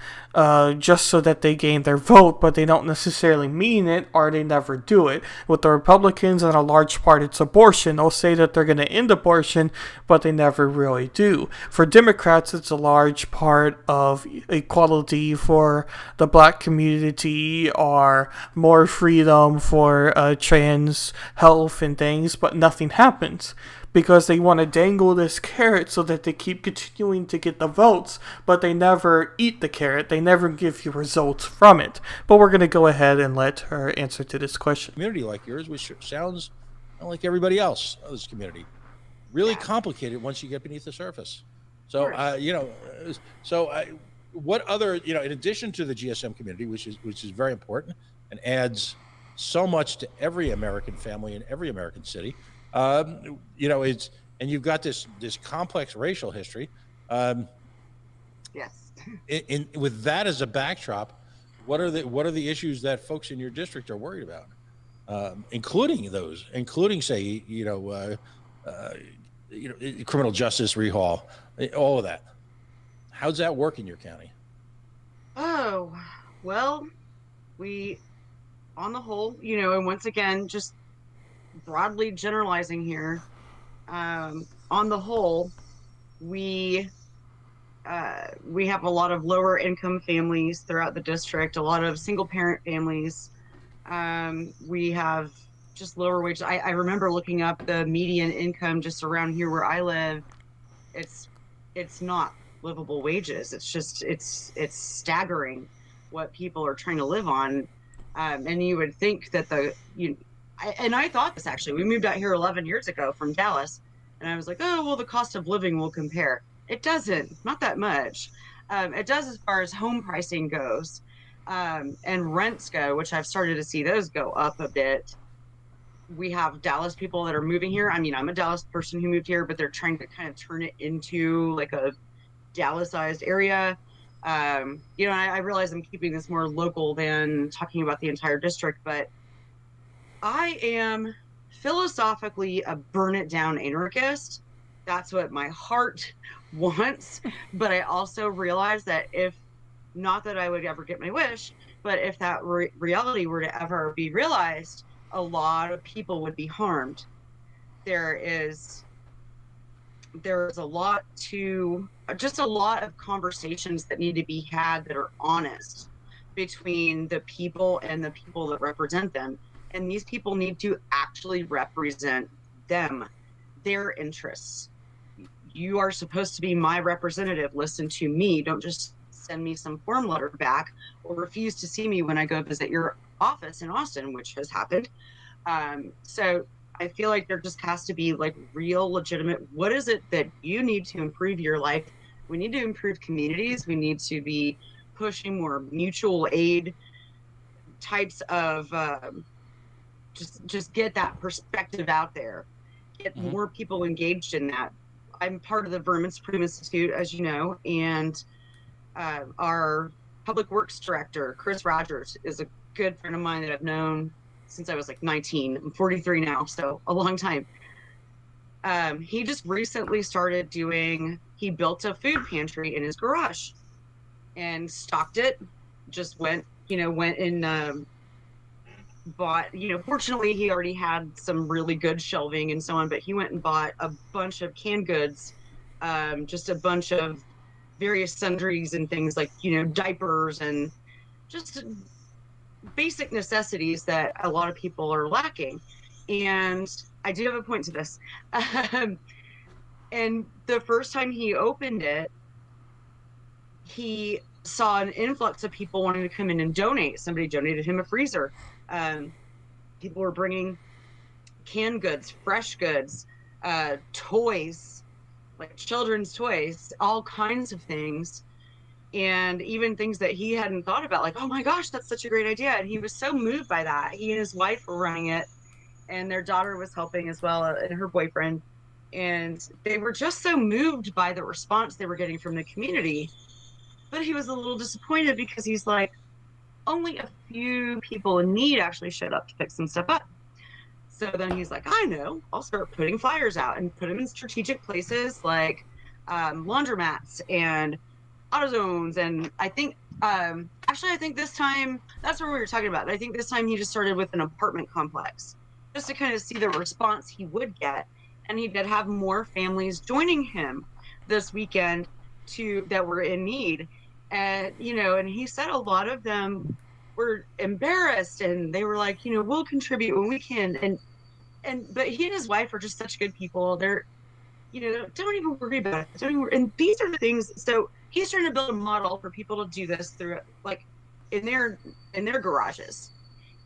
just so that they gain their vote, but they don't necessarily mean it, or they never do it. With the Republicans, in a large part, it's abortion. They'll say that they're going to end abortion, but they never really do. For Democrats, it's a large part of equality for the black community, or more freedom for trans health and things, but nothing happens, because they want to dangle this carrot so that they keep continuing to get the votes, but they never eat the carrot. They never give you results from it. But we're going to go ahead and let her answer to this question. Community like yours, which sounds like everybody else in this community, really complicated once you get beneath the surface. So, what other, in addition to the GSM community, which is very important and adds so much to every American family in every American city, it's, and you've got this complex racial history. Yes. With that as a backdrop, what are the issues that folks in your district are worried about, including say, criminal justice rehaul, all of that. How's that work in your county? Oh, well, we, on the whole, and once again, just broadly generalizing here, on the whole, we we have a lot of lower income families throughout the district, a lot of single parent families. We have just lower wages. I remember looking up the median income just around here where I live. It's it's not livable wages. It's staggering what people are trying to live on. And you would think that I thought this actually. We moved out here 11 years ago from Dallas, and I was like, oh well, the cost of living will compare. It doesn't, not that much. It does as far as home pricing goes, and rents go, which I've started to see those go up a bit. We have Dallas people that are moving here. I mean, I'm a Dallas person who moved here, but they're trying to kind of turn it into like a Dallas-sized area. I realize I'm keeping this more local than talking about the entire district, but I am philosophically a burn it down anarchist. That's what my heart wants. But I also realize that not that I would ever get my wish, but if that reality were to ever be realized, a lot of people would be harmed. There's a lot of conversations that need to be had that are honest between the people and the people that represent them. And these people need to actually represent them, their interests. You are supposed to be my representative. Listen to me. Don't just send me some form letter back or refuse to see me when I go visit your office in Austin, which has happened. So I feel like there just has to be like real legitimate, what is it that you need to improve your life? We need to improve communities. We need to be pushing more mutual aid types of, just get that perspective out there, get more people engaged in that. I'm part of the Vermin Supreme Institute, as you know, and our public works director, Chris Rogers, is a good friend of mine that I've known since I was like 19. I'm 43 now, so a long time. He just recently started he built a food pantry in his garage and stocked it, just went and bought, fortunately he already had some really good shelving and so on, but he went and bought a bunch of canned goods, just a bunch of various sundries and things like, diapers and just basic necessities that a lot of people are lacking. And I do have a point to this. And the first time he opened it, he saw an influx of people wanting to come in and donate. Somebody donated him a freezer. People were bringing canned goods, fresh goods, toys, like children's toys, all kinds of things. And even things that he hadn't thought about, like, oh my gosh, that's such a great idea. And he was so moved by that. He and his wife were running it, and their daughter was helping as well, and her boyfriend. And they were just so moved by the response they were getting from the community. But he was a little disappointed because he's like, only a few people in need actually showed up to pick some stuff up. So then he's like, I know, I'll start putting flyers out and put them in strategic places like laundromats and AutoZones. And I think, I think this time, that's what we were talking about. I think this time he just started with an apartment complex just to kind of see the response he would get. And he did have more families joining him this weekend that were in need. And, and he said a lot of them were embarrassed and they were like, we'll contribute when we can. But he and his wife are just such good people. They're, don't even worry about it. And these are the things. So he's trying to build a model for people to do this through, like, in their garages.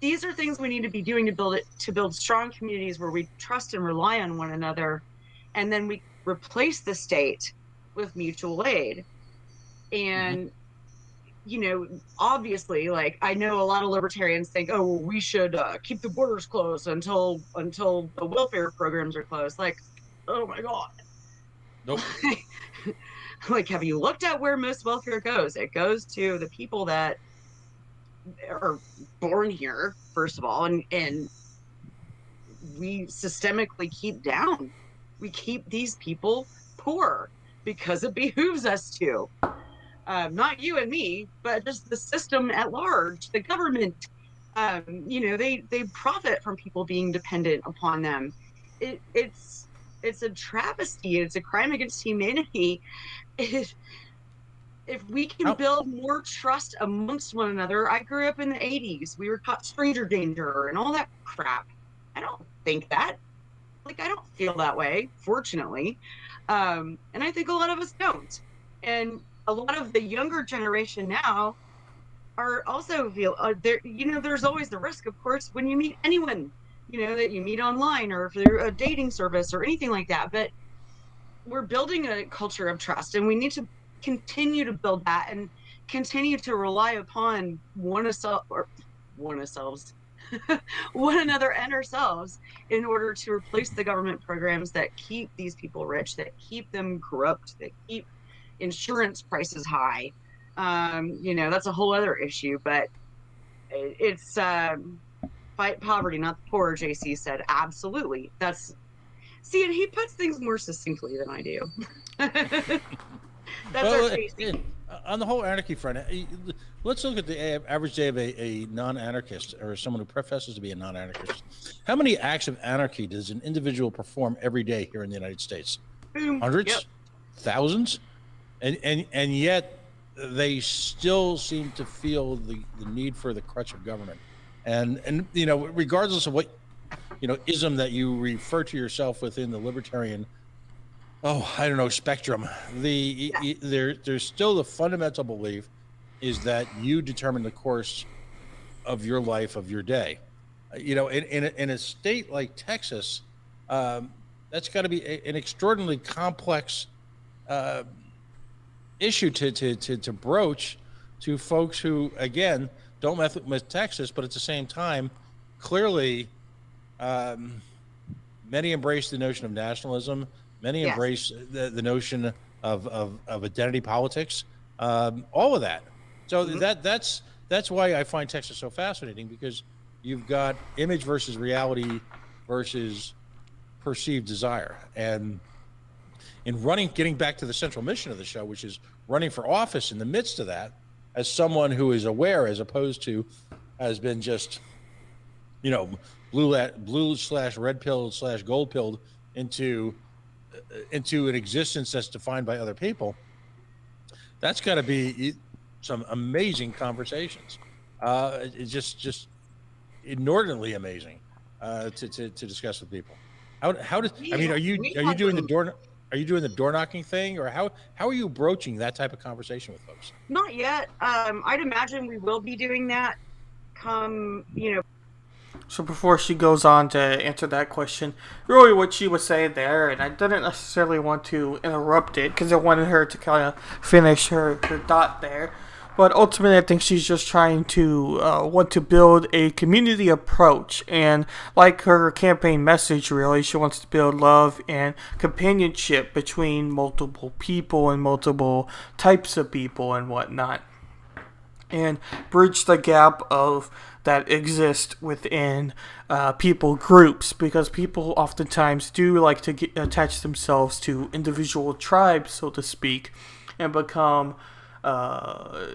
These are things we need to be doing to build strong communities where we trust and rely on one another. And then we replace the state with mutual aid. And, obviously, like, I know a lot of libertarians think, oh, well, we should keep the borders closed until the welfare programs are closed. Like, oh my God. Nope. Like, have you looked at where most welfare goes? It goes to the people that are born here, first of all, and we systemically keep down we keep these people poor because it behooves us to. Not you and me, but just the system at large, the government. They profit from people being dependent upon them. It's a travesty. It's a crime against humanity. If we can build more trust amongst one another. I grew up in the 80s. We were taught stranger danger and all that crap. I don't think that. I don't feel that way, fortunately. And I think a lot of us don't. And a lot of the younger generation now are also feel there. There's always the risk, of course, when you meet anyone, that you meet online or through a dating service or anything like that. But we're building a culture of trust, and we need to continue to build that and continue to rely upon one another and ourselves in order to replace the government programs that keep these people rich, that keep them corrupt, that keep insurance prices high. That's a whole other issue, but it's fight poverty, not the poor, JC said. Absolutely. And he puts things more succinctly than I do. That's our JC. On the whole anarchy front, let's look at the average day of a non-anarchist or someone who professes to be a non-anarchist. How many acts of anarchy does an individual perform every day here in the United States? Hundreds? Yep. Thousands? And yet they still seem to feel the need for the crutch of government. And regardless of what, ism that you refer to yourself within the libertarian spectrum, there's still the fundamental belief is that you determine the course of your life, of your day. In a state like Texas, that's got to be an extraordinarily complex issue to broach to folks who, again, don't mess with Texas, but at the same time, clearly, many embrace the notion of nationalism. Many embrace the notion of identity politics, all of that. So that's why I find Texas so fascinating, because you've got image versus reality versus perceived desire. And in getting back to the central mission of the show, which is running for office in the midst of that, as someone who is aware, as opposed to has been just, blue/red pilled/gold pilled into an existence that's defined by other people, that's got to be some amazing conversations. It's just inordinately amazing to discuss with people. Are you doing the door knocking thing, or how are you broaching that type of conversation with folks? Not yet. I'd imagine we will be doing that come. So before she goes on to answer that question, really what she was saying there, and I didn't necessarily want to interrupt it because I wanted her to kind of finish her thought there, but ultimately I think she's just trying to want to build a community approach, and like her campaign message, really, she wants to build love and companionship between multiple people and multiple types of people and whatnot, and bridge the gap of that exist within people groups, because people oftentimes do like to attach themselves to individual tribes, so to speak, and become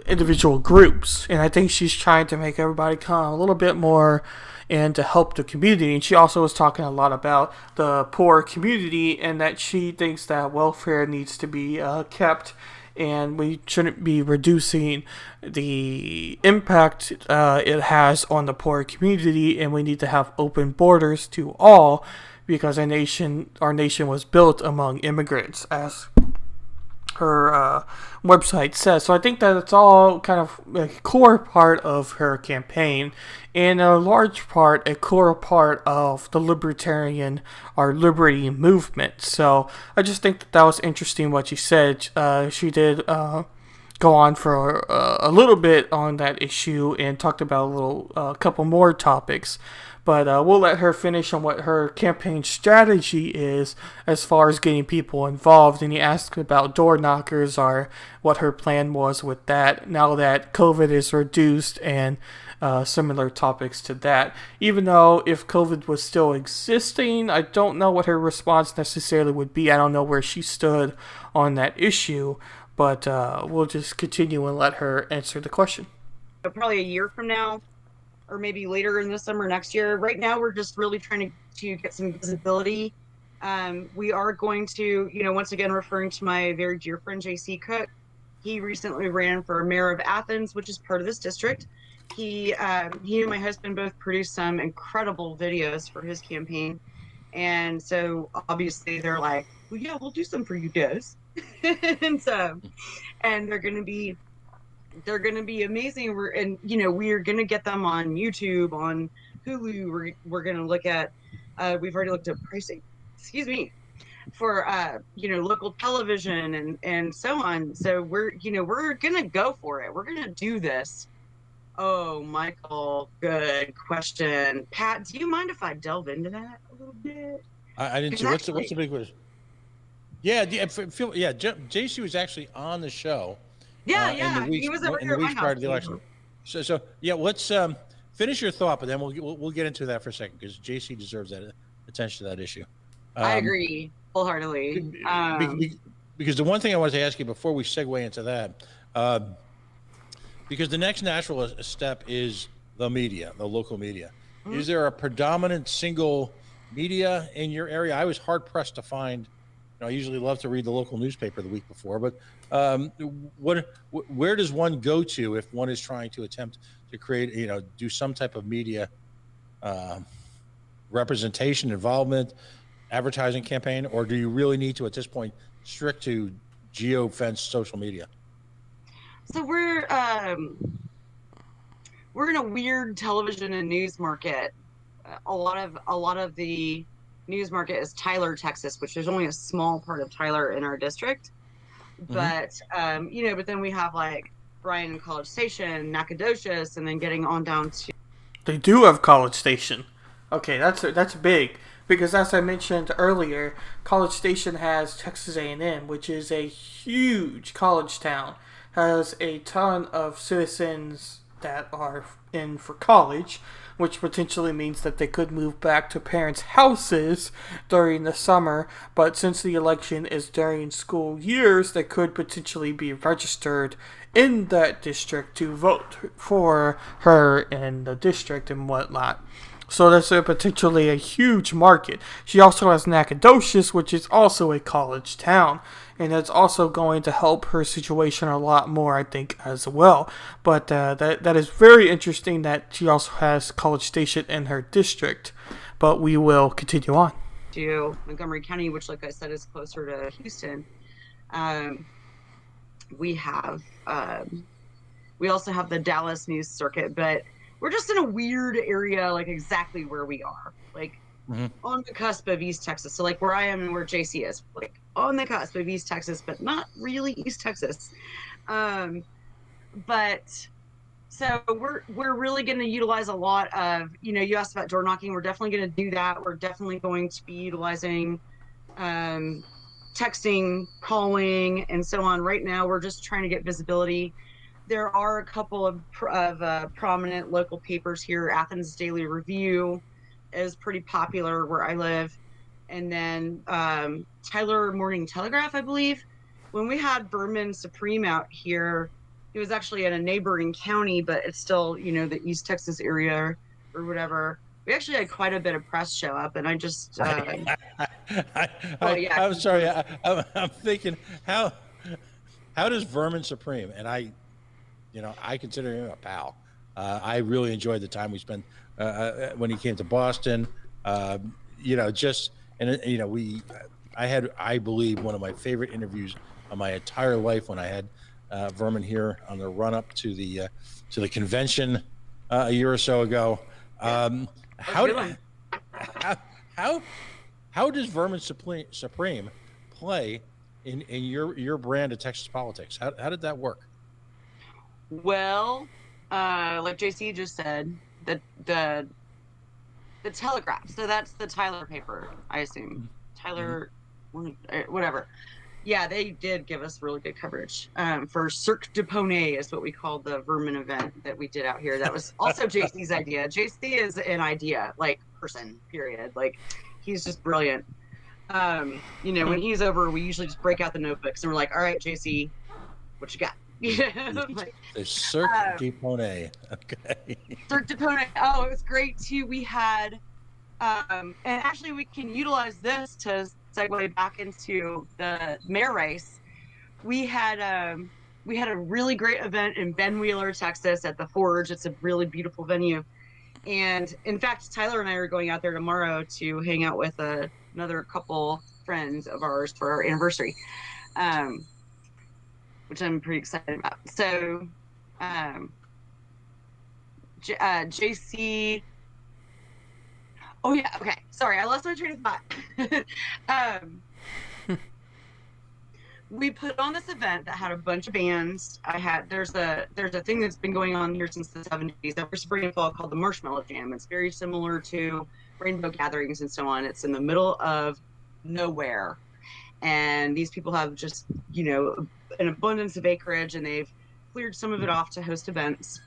individual groups. And I think she's trying to make everybody come a little bit more and to help the community. And she also was talking a lot about the poor community, and that she thinks that welfare needs to be kept, and we shouldn't be reducing the impact it has on the poor community, and we need to have open borders to all, because our nation was built among immigrants, as her website says. So I think that it's all kind of a core part of her campaign, and a large part, a core part of the libertarian or liberty movement. So I just think that was interesting what she said. She did go on for a little bit on that issue and talked about a couple more topics. But we'll let her finish on what her campaign strategy is as far as getting people involved. And he asked about door knockers, or what her plan was with that now that COVID is reduced and similar topics to that. Even though if COVID was still existing, I don't know what her response necessarily would be. I don't know where she stood on that issue, but we'll just continue and let her answer the question. Probably a year from now, or maybe later in the summer next year. Right now, we're just really trying to get some visibility. We are going to, once again, referring to my very dear friend, JC Cook. He recently ran for mayor of Athens, which is part of this district. He and my husband both produced some incredible videos for his campaign. And so obviously they're like, well, yeah, we'll do some for you guys. and they're going to be amazing. We're going to get them on YouTube, on Hulu. We're going to look at, we've already looked at pricing, for, local television and so on. So we're going to go for it. We're going to do this. Oh, Michael, good question. Pat, do you mind if I delve into that a little bit? I didn't see. What's the big question? Yeah, JC was actually on the show. Yeah. He was over here in the weeks prior to the election. So let's finish your thought, but then we'll get into that for a second because JC deserves that attention to that issue. I agree wholeheartedly. Because the one thing I wanted to ask you before we segue into that, because the next natural step is the media, the local media. Mm-hmm. Is there a predominant single media in your area? I was hard pressed to find. I usually love to read the local newspaper the week before, but where does one go to if one is trying to attempt to create, do some type of media representation, involvement, advertising campaign, or do you really need to, at this point, strict to geo-fenced social media? So we're in a weird television and news market. A lot of the news market is Tyler, Texas, which there's only a small part of Tyler in our district. But but then we have like Bryan and College Station, Nacogdoches, and then getting on down to. They do have College Station. Okay, that's big because as I mentioned earlier, College Station has Texas A&M, which is a huge college town. Has a ton of citizens that are in for college, which potentially means that they could move back to parents' houses during the summer, but since the election is during school years, they could potentially be registered in that district to vote for her in the district and whatnot. So that's potentially a huge market. She also has Nacogdoches, which is also a college town, and that's also going to help her situation a lot more, I think, as well. But that is very interesting that she also has College Station in her district. But we will continue on. To Montgomery County, which, like I said, is closer to Houston. We also have the Dallas news circuit, but we're just in a weird area, like exactly where we are, like on the cusp of East Texas. So like where I am and where JC is, like on the cusp of East Texas, but not really East Texas. But so we're really going to utilize a lot of, you asked about door knocking. We're definitely going to do that. We're definitely going to be utilizing texting, calling, and so on. Right now, we're just trying to get visibility. There are a couple of prominent local papers here. Athens Daily Review is pretty popular where I live. And then Tyler Morning Telegraph, I believe. When we had Vermin Supreme out here, he was actually in a neighboring county, but it's still, the East Texas area or whatever. We actually had quite a bit of press show up, and I just... I'm sorry. I'm thinking, how does Vermin Supreme, and I consider him a pal. I really enjoyed the time we spent when he came to Boston. I had, I believe, one of my favorite interviews of my entire life when I had Vermin here on the run up to the convention a year or so ago. How does Vermin Supreme play in your brand of Texas politics? How did that work? Well, like JC just said, the Telegraph. So that's the Tyler paper, I assume. Tyler, whatever. Yeah, they did give us really good coverage. For Cirque du Poney is what we called the vermin event that we did out here. That was also JC's idea. JC is an idea like person, period. Like he's just brilliant. When he's over, we usually just break out the notebooks and we're like, all right, JC, what you got? Like, The Cirque du Poney. Okay. Cirque du Poney. Oh, it was great too. We had, and actually we can utilize this to segue back into the mayor race. We had a really great event in Ben Wheeler, Texas, at the Forge. It's a really beautiful venue, and in fact, Tyler and I are going out there tomorrow to hang out with another couple friends of ours for our anniversary, which I'm pretty excited about. So, JC. Oh yeah, okay. Sorry, I lost my train of thought. We put on this event that had a bunch of bands. There's a thing that's been going on here since the 70s every spring and fall called the Marshmallow Jam. It's very similar to rainbow gatherings and so on. It's in the middle of nowhere, and these people have just an abundance of acreage, and they've cleared some of it off to host events.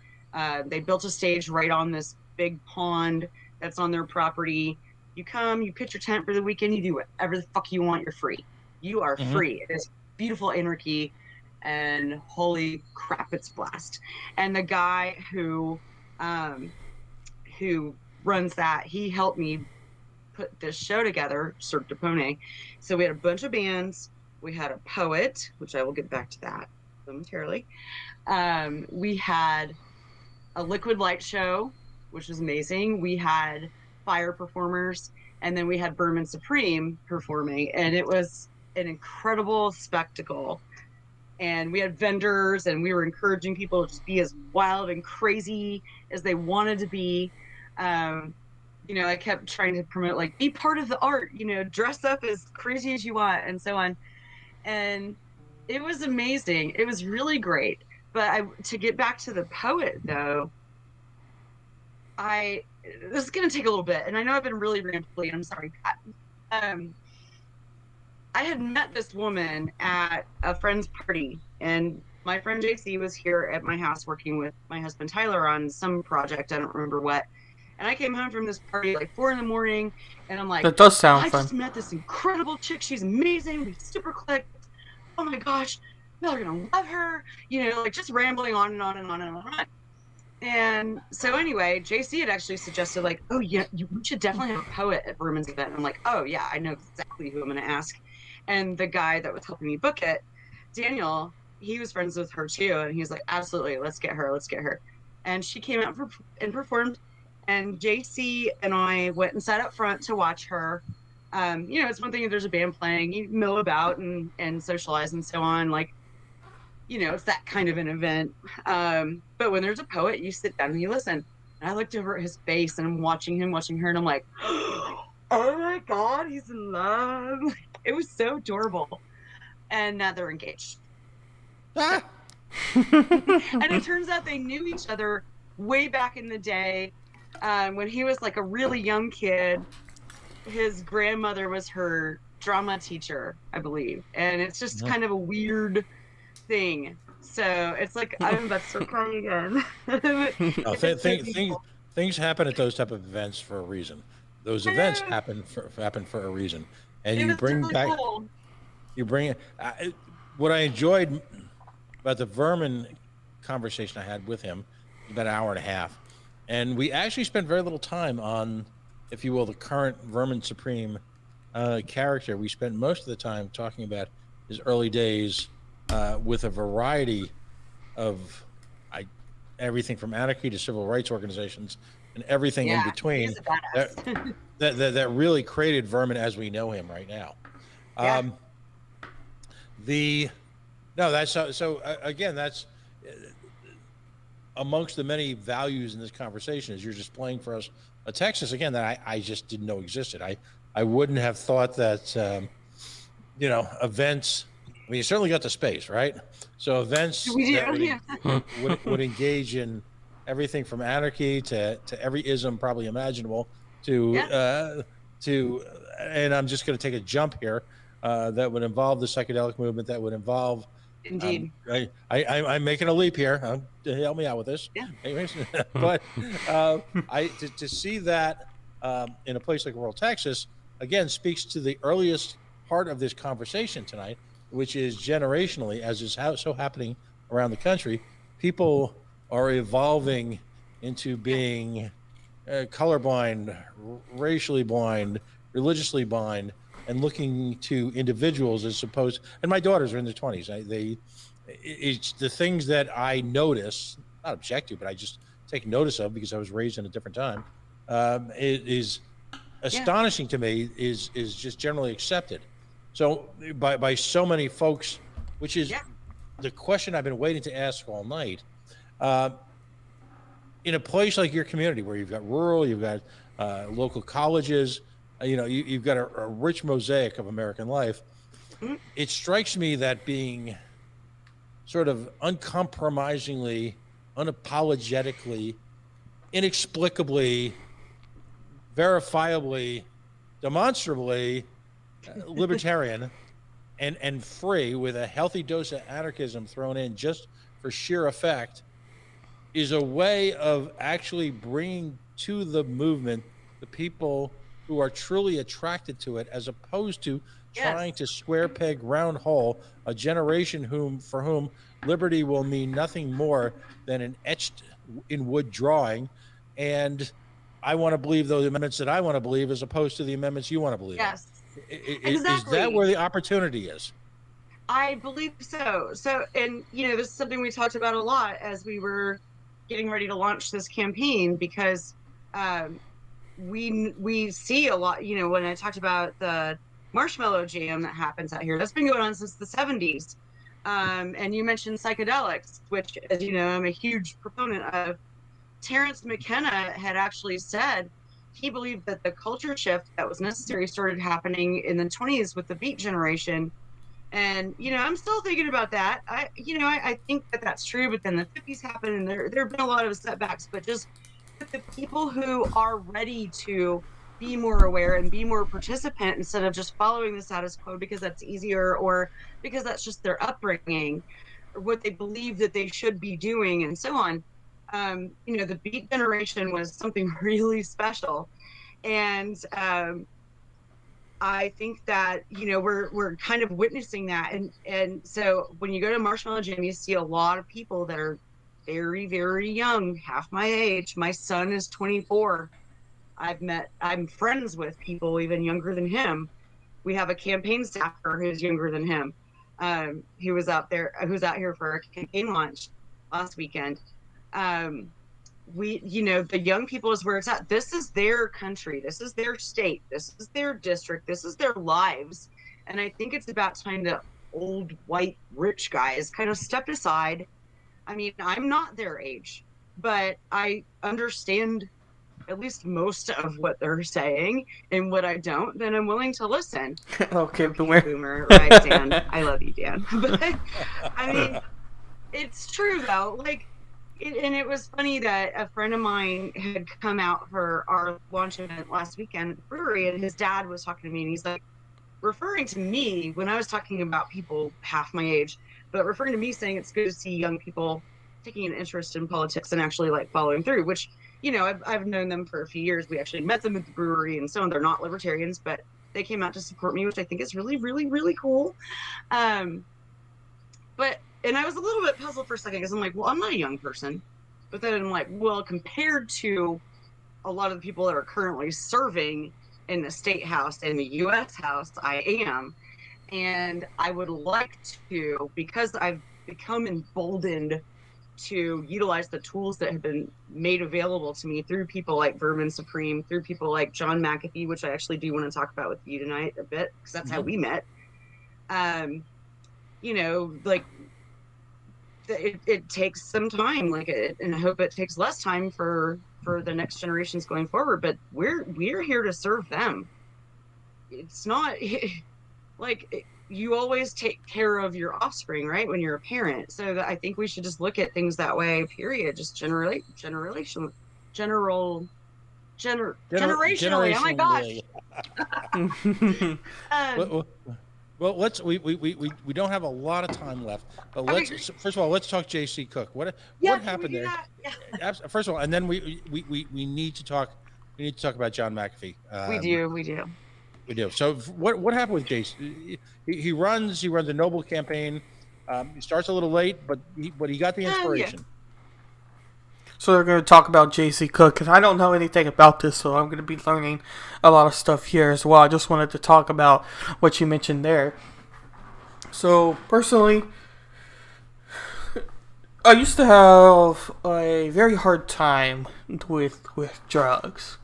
They built a stage right on this big pond that's on their property. You come, you pitch your tent for the weekend, you do whatever the fuck you want. You're free. You are free. It is beautiful anarchy, and holy crap, it's blast. And the guy who runs that, he helped me put this show together, Cirque du Poney. So we had a bunch of bands. We had a poet, which I will get back to that momentarily. We had a liquid light show, which was amazing. We had fire performers, and then we had Vermin Supreme performing, and it was an incredible spectacle. And we had vendors, and we were encouraging people to just be as wild and crazy as they wanted to be. I kept trying to promote, like, be part of the art, dress up as crazy as you want, and so on. And it was amazing. It was really great. But to get back to the poet, though, this is going to take a little bit, and I know I've been really rambly, and I'm sorry, Pat. I had met this woman at a friend's party, and my friend JC was here at my house working with my husband Tyler on some project, I don't remember what. And I came home from this party like 4 a.m, and I'm like, That does sound I fun. just met this incredible chick. She's amazing. We super clicked. Oh my gosh, y'all are gonna love her. Like just rambling on and on and on and on. And so anyway, JC had actually suggested, like, oh yeah, we should definitely have a poet at Vermin's event. And I'm like, oh yeah, I know exactly who I'm gonna ask. And the guy that was helping me book it, Daniel, he was friends with her too, and he's like, absolutely, let's get her. And she came out and performed, and JC and I went and sat up front to watch her. It's one thing if there's a band playing, you mill about and socialize and so on, like, it's that kind of an event. But when there's a poet, you sit down and you listen. And I looked over at his face, and I'm watching her, and I'm like, oh my God, he's in love. It was so adorable. And now they're engaged. And it turns out they knew each other way back in the day. When he was like a really young kid, his grandmother was her drama teacher, I believe. And it's just kind of a weird thing. So it's like, I'm about to start crying again. No, things happen at those type of events for a reason. Those events happen for a reason. And you bring really back, cool. What I enjoyed about the Vermin conversation I had with him, about an hour and a half. And we actually spent very little time on, if you will, the current Vermin Supreme character. We spent most of the time talking about his early days with a variety of everything from anarchy to civil rights organizations and everything in between that really created Vermin as we know him right now. Again, that's amongst the many values in this conversation is you're displaying for us a Texas again that I just didn't know existed. I wouldn't have thought that events. I mean, you certainly got the space, right? So events that would engage in everything from anarchy to every ism probably imaginable to and I'm just going to take a jump here. that would involve the psychedelic movement, that would involve. Indeed. I'm making a leap here. Help me out with this. Yeah. But to see that in a place like rural Texas, again, speaks to the earliest part of this conversation tonight, which is generationally, as is so happening around the country, people are evolving into being colorblind, racially blind, religiously blind, and looking to individuals as opposed. And my daughters are in their 20s. It's the things that I notice, not object to, but I just take notice of because I was raised in a different time. It is astonishing to me. Is just generally accepted. So by so many folks, which is the question I've been waiting to ask all night. In a place like your community, where you've got rural, you've got local colleges, you've got a rich mosaic of American life. It strikes me that being sort of uncompromisingly, unapologetically, inexplicably, verifiably, demonstrably libertarian and free, with a healthy dose of anarchism thrown in just for sheer effect, is a way of actually bringing to the movement the people who are truly attracted to it, as opposed to trying to square peg round hole a generation for whom liberty will mean nothing more than an etched in wood drawing. And I want to believe those amendments that I want to believe, as opposed to the amendments you want to believe. Yes, exactly. Is exactly. that where the opportunity is? I believe so. So, and this is something we talked about a lot as we were getting ready to launch this campaign, because we see a lot, when I talked about the marshmallow jam that happens out here, that's been going on since the 70s. And you mentioned psychedelics, which, as you know, I'm a huge proponent of. Terrence McKenna had actually said he believed that the culture shift that was necessary started happening in the 20s with the Beat Generation. And, I'm still thinking about that. I think that that's true, but then the 50s happened, and there have been a lot of setbacks, but just the people who are ready to be more aware and be more participant, instead of just following the status quo because that's easier, or because that's just their upbringing, or what they believe that they should be doing, and so on. The Beat Generation was something really special. And I think that, we're kind of witnessing that. And so when you go to Marshmallow Jam, you see a lot of people that are very, very young, half my age. My son is 24. I'm friends with people even younger than him. We have a campaign staffer who's younger than him. He was out here for our campaign launch last weekend. The young people is where it's at. This is their country. This is their state. This is their district. This is their lives. And I think it's about time that old white rich guys kind of stepped aside. I mean, I'm not their age, but I understand at least most of what they're saying, and what I don't, then I'm willing to listen. Okay, boomer. Boomer, right, Dan? I love you, Dan. But I mean, it's true though. And it was funny that a friend of mine had come out for our launch event last weekend at the brewery, and his dad was talking to me, and he's like, referring to me when I was talking about people half my age, but referring to me, saying it's good to see young people taking an interest in politics and actually following through, which, I've known them for a few years. We actually met them at the brewery and so on. They're not libertarians, but they came out to support me, which I think is really, really, really cool. And I was a little bit puzzled for a second, because I'm like, well, I'm not a young person. But then I'm like, well, compared to a lot of the people that are currently serving in the state house and the U.S. House, I am. And I would like to, because I've become emboldened to utilize the tools that have been made available to me through people like Vermin Supreme, through people like John McAfee, which I actually do want to talk about with you tonight a bit, because that's how we met. It takes some time, and I hope it takes less time for the next generations going forward, but we're here to serve them. It's not you always take care of your offspring, right, when you're a parent. So I think we should just look at things that way, period. Just generationally. Oh my gosh. Well, we don't have a lot of time left, but Okay, let's great. first of all let's talk J.C. Cook. Yeah, What can we happened do there? that? Yeah. First of all, and then we need to talk. We need to talk about John McAfee. We do. We do. So what happened with J.C.? He runs a noble campaign. He starts a little late, but he got the Yeah. inspiration. So they're going to talk about J.C. Cook, and I don't know anything about this, so I'm going to be learning a lot of stuff here as well. I just wanted to talk about what you mentioned there. So personally, I used to have a very hard time with drugs,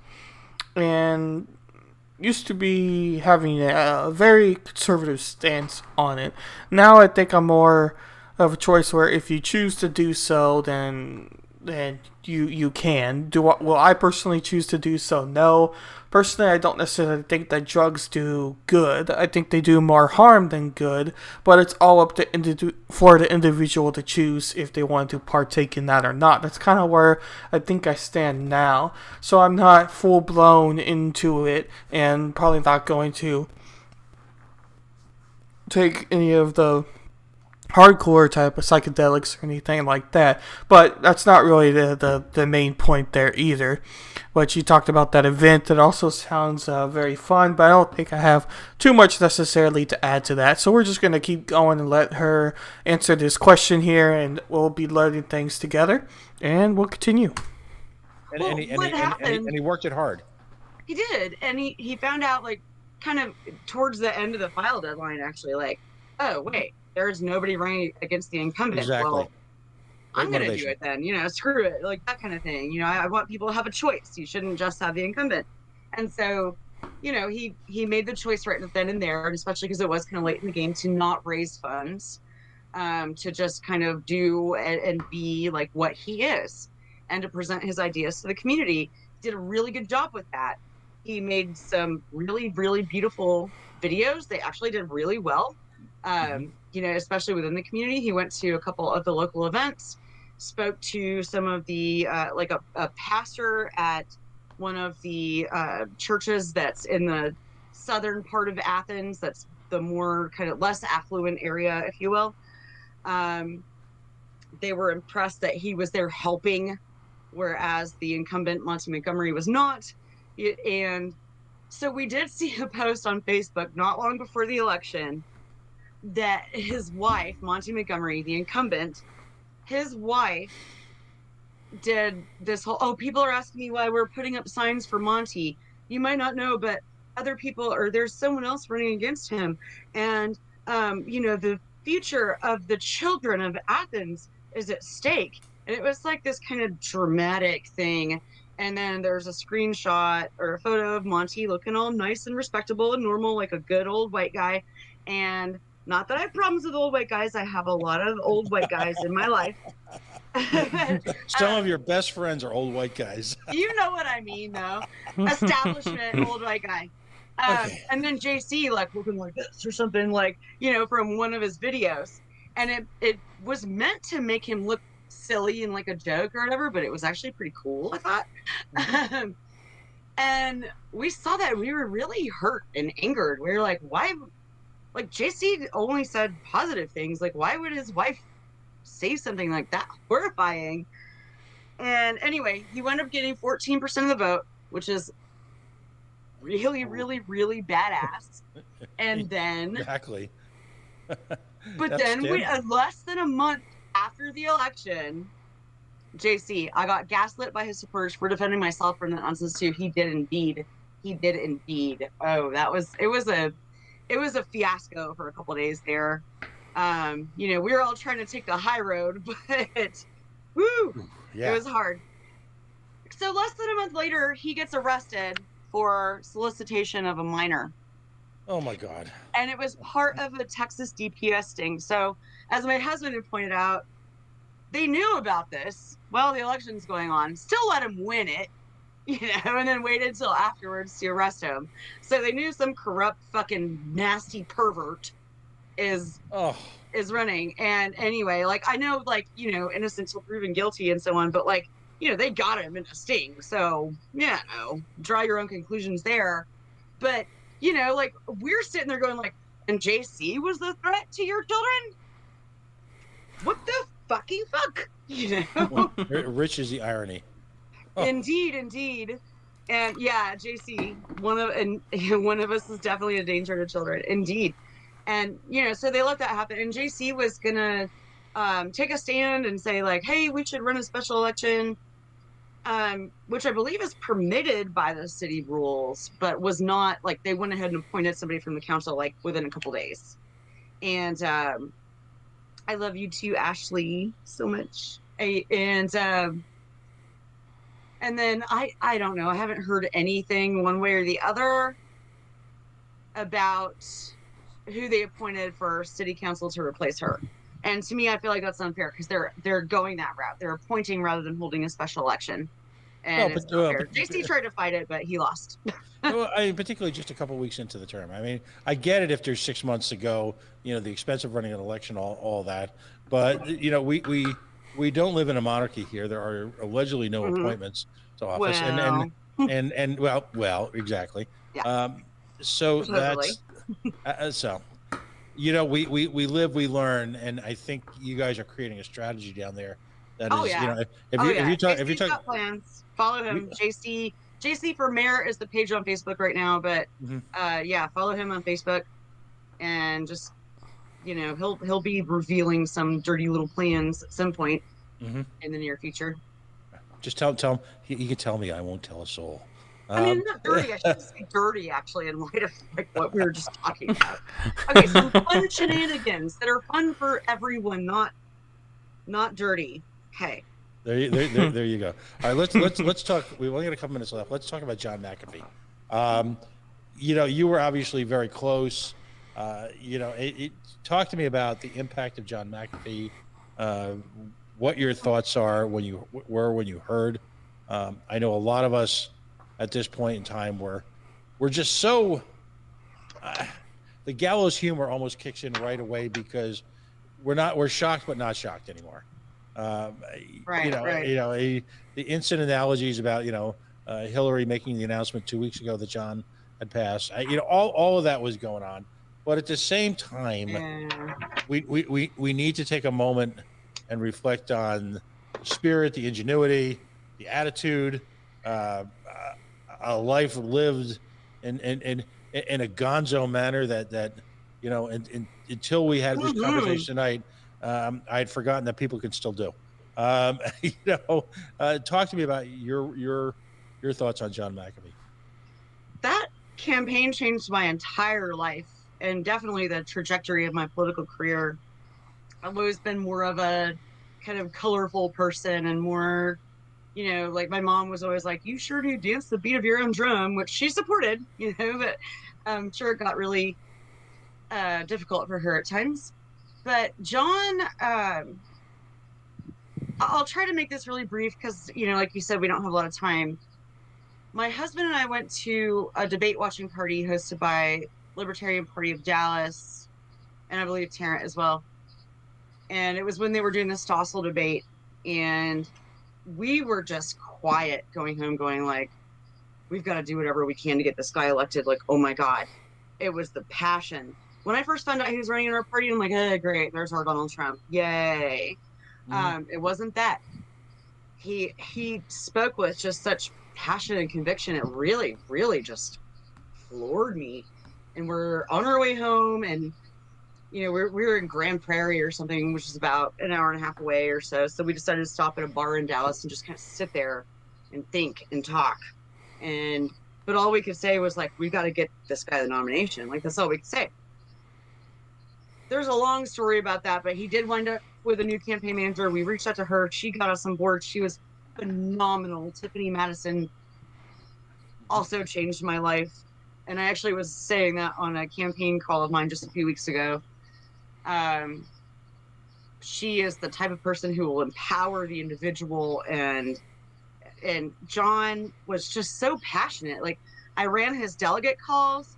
and used to be having a very conservative stance on it. Now I think I'm more of a choice where if you choose to do so, then you can. Will I personally choose to do so? No. Personally, I don't necessarily think that drugs do good. I think they do more harm than good, but it's all up to for the individual to choose if they want to partake in that or not. That's kind of where I think I stand now. So I'm not full blown into it, and probably not going to take any of the hardcore type of psychedelics or anything like that. But that's not really the main point there either. But you talked about that event. That also sounds very fun, but I don't think I have too much necessarily to add to that. So we're just going to keep going and let her answer this question here, and we'll be learning things together, and we'll continue. And he worked it hard. He did, and he found out like kind of towards the end of the file deadline, actually, like, oh wait, there's nobody running against the incumbent. Exactly. Well, I'm going to do motivation. it then, screw it, like that kind of thing. I want people to have a choice. You shouldn't just have the incumbent. And so, he made the choice right then and there, and especially because it was kind of late in the game, to not raise funds, to just kind of do and be like what he is, and to present his ideas to the community. He did a really good job with that. He made some really, really beautiful videos. They actually did really well. Especially within the community. He went to a couple of the local events, spoke to some of the like a pastor at one of the churches that's in the southern part of Athens, that's the more kind of less affluent area, if you will. They were impressed that he was there helping, whereas the incumbent Monty Montgomery was not. And so we did see a post on Facebook not long before the election that his wife, Monty Montgomery, the incumbent, his wife did this whole, people are asking me why we're putting up signs for Monty. You might not know, but other people, or there's someone else running against him. And, the future of the children of Athens is at stake. And it was like this kind of dramatic thing. And then there's a screenshot or a photo of Monty looking all nice and respectable and normal, like a good old white guy. And not that I have problems with old white guys. I have a lot of old white guys in my life. Some of your best friends are old white guys. You know what I mean, though. Establishment old white guy. And then JC, like, looking like this or something, like, from one of his videos. And it was meant to make him look silly and like a joke or whatever, but it was actually pretty cool, I thought. And we saw that, and we were really hurt and angered. We were like, why? Like, JC only said positive things. Like, why would his wife say something like that? Horrifying. And anyway, he wound up getting 14% of the vote, which is really, really, really badass. And then... Exactly. But then, less than a month after the election, JC, I got gaslit by his supporters for defending myself from that nonsense too. He did indeed. Oh, it was a fiasco for a couple of days there. We were all trying to take the high road, but woo, yeah. It was hard. So less than a month later, he gets arrested for solicitation of a minor. Oh my God. And it was part of a Texas DPS sting. So as my husband had pointed out, they knew about this while the election's going on, still let him win it, and then waited until afterwards to arrest him. So they knew some corrupt fucking nasty pervert is running. And anyway, like, I know, like, innocent till proven guilty and so on, but like, they got him in a sting. So, draw your own conclusions there. But, like, we're sitting there going like, and JC was the threat to your children? What the fucking fuck? You know? Rich is the irony. Oh. Indeed. And yeah, JC, one of us is definitely a danger to children. Indeed. And so they let that happen. And JC was gonna take a stand and say, like, hey, we should run a special election, which I believe is permitted by the city rules, but was not, like, they went ahead and appointed somebody from the council like within a couple days. And I love you too, Ashley, so much. And then I don't know. I haven't heard anything one way or the other about who they appointed for city council to replace her. And to me, I feel like that's unfair because they're going that route. They're appointing rather than holding a special election. And it's not fair. JC tried to fight it, but he lost. Well, particularly just a couple of weeks into the term. I mean, I get it if there's 6 months to go, the expense of running an election, all that. But, we don't live in a monarchy here. There are allegedly no appointments to office. Well. And well, exactly. Yeah. So that's, we live, we learn. And I think you guys are creating a strategy down there. That is, if you talk plans, follow him. JC for mayor is the page on Facebook right now, but follow him on Facebook, and just he'll be revealing some dirty little plans at some point in the near future. Just tell him he can tell me. I won't tell a soul. I mean, not dirty. I should say dirty, actually, in light of like what we were just talking about. Okay, some fun shenanigans that are fun for everyone, not dirty. Okay. There you go. All right, let's talk. We've only got a couple minutes left. Let's talk about John McAfee. You were obviously very close. Talk to me about the impact of John McAfee. What your thoughts are when you heard. I know a lot of us at this point in time we're just so the gallows humor almost kicks in right away because we're shocked but not shocked anymore. The instant analogies about Hillary making the announcement 2 weeks ago that John had passed. All of that was going on, but at the same time, we need to take a moment and reflect on the spirit, the ingenuity, the attitude, a life lived in a gonzo manner that until we had this conversation tonight. I had forgotten that people can still do. Talk to me about your thoughts on John McAfee. That campaign changed my entire life and definitely the trajectory of my political career. I've always been more of a kind of colorful person and more, like my mom was always like, you sure do dance the beat of your own drum, which she supported, but I'm sure it got really difficult for her at times. But John, I'll try to make this really brief because, like you said, we don't have a lot of time. My husband and I went to a debate watching party hosted by Libertarian Party of Dallas, and I believe Tarrant as well. And it was when they were doing the Stossel debate, and we were just quiet going home going like, we've got to do whatever we can to get this guy elected. Like, oh my God. It was the passion. When I first found out he was running in our party, I'm like, hey, great, there's our Donald Trump. Yay. It wasn't that. He spoke with just such passion and conviction. It really, really just floored me. And we're on our way home, and we were in Grand Prairie or something, which is about an hour and a half away or so. So we decided to stop at a bar in Dallas and just kind of sit there and think and talk. But all we could say was like, we got to get this guy the nomination. Like, that's all we could say. There's a long story about that, but he did wind up with a new campaign manager. We reached out to her. She got us on board. She was phenomenal. Tiffany Madison also changed my life. And I actually was saying that on a campaign call of mine just a few weeks ago. She is the type of person who will empower the individual, and John was just so passionate. Like, I ran his delegate calls,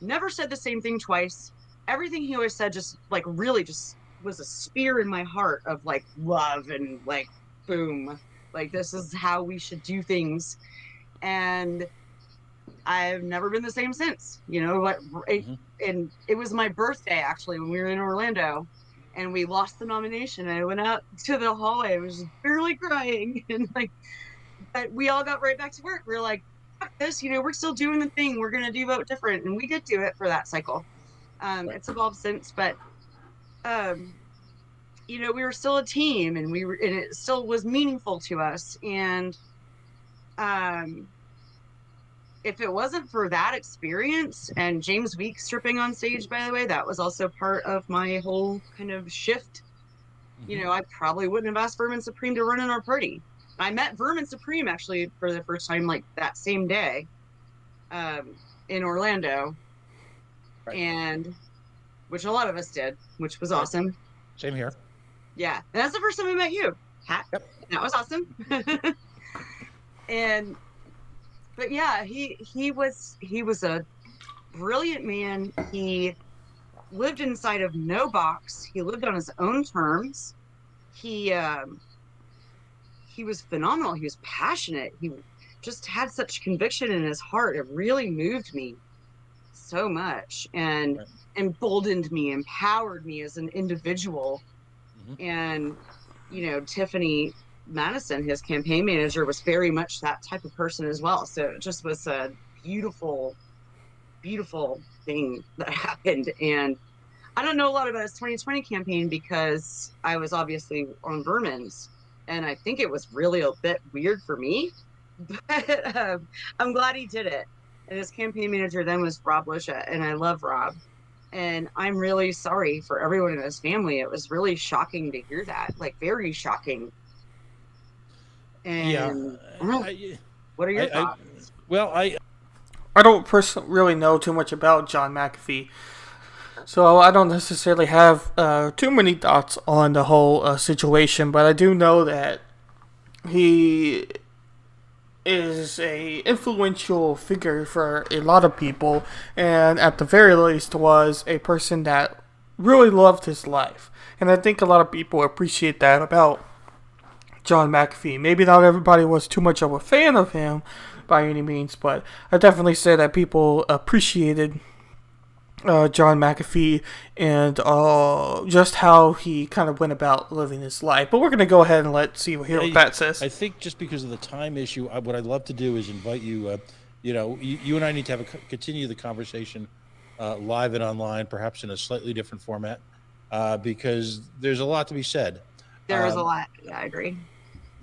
never said the same thing twice. Everything he always said just like really just was a spear in my heart of like love and like, boom, like this is how we should do things. And I've never been the same since, and it was my birthday actually when we were in Orlando, and we lost the nomination. And I went out to the hallway. I was just barely crying, and like, but we all got right back to work. We were like, fuck this, we're still doing the thing. We're gonna do vote different, and we did do it for that cycle. It's evolved since, but we were still a team, and it still was meaningful to us. And if it wasn't for that experience, and James Weeks stripping on stage, by the way, that was also part of my whole kind of shift. I probably wouldn't have asked Vermin Supreme to run in our party. I met Vermin Supreme actually for the first time, like that same day, in Orlando, and which a lot of us did, which was awesome. Same here. Yeah, and that's the first time I met you, Pat. Yep. That was awesome. But yeah, he was a brilliant man. He lived inside of no box. He lived on his own terms. He was phenomenal. He was passionate. He just had such conviction in his heart. It really moved me so much, and emboldened me, empowered me as an individual. And Tiffany Madison, his campaign manager, was very much that type of person as well. So it just was a beautiful, beautiful thing that happened. And I don't know a lot about his 2020 campaign because I was obviously on Vermin's, and I think it was really a bit weird for me, but I'm glad he did it. And his campaign manager then was Rob Lisha, and I love Rob. And I'm really sorry for everyone in his family. It was really shocking to hear that, like very shocking. And what are your thoughts? I don't personally really know too much about John McAfee, so I don't necessarily have too many thoughts on the whole situation. But I do know that he is a influential figure for a lot of people, and at the very least was a person that really loved his life. And I think a lot of people appreciate that about John McAfee. Maybe not everybody was too much of a fan of him by any means, but I definitely say that people appreciated John McAfee and just how he kind of went about living his life. But we're going to go ahead and hear what Pat says. I think just because of the time issue, what I'd love to do is invite you, you and I need to continue the conversation live and online, perhaps in a slightly different format, because there's a lot to be said. There is a lot. Yeah, I agree.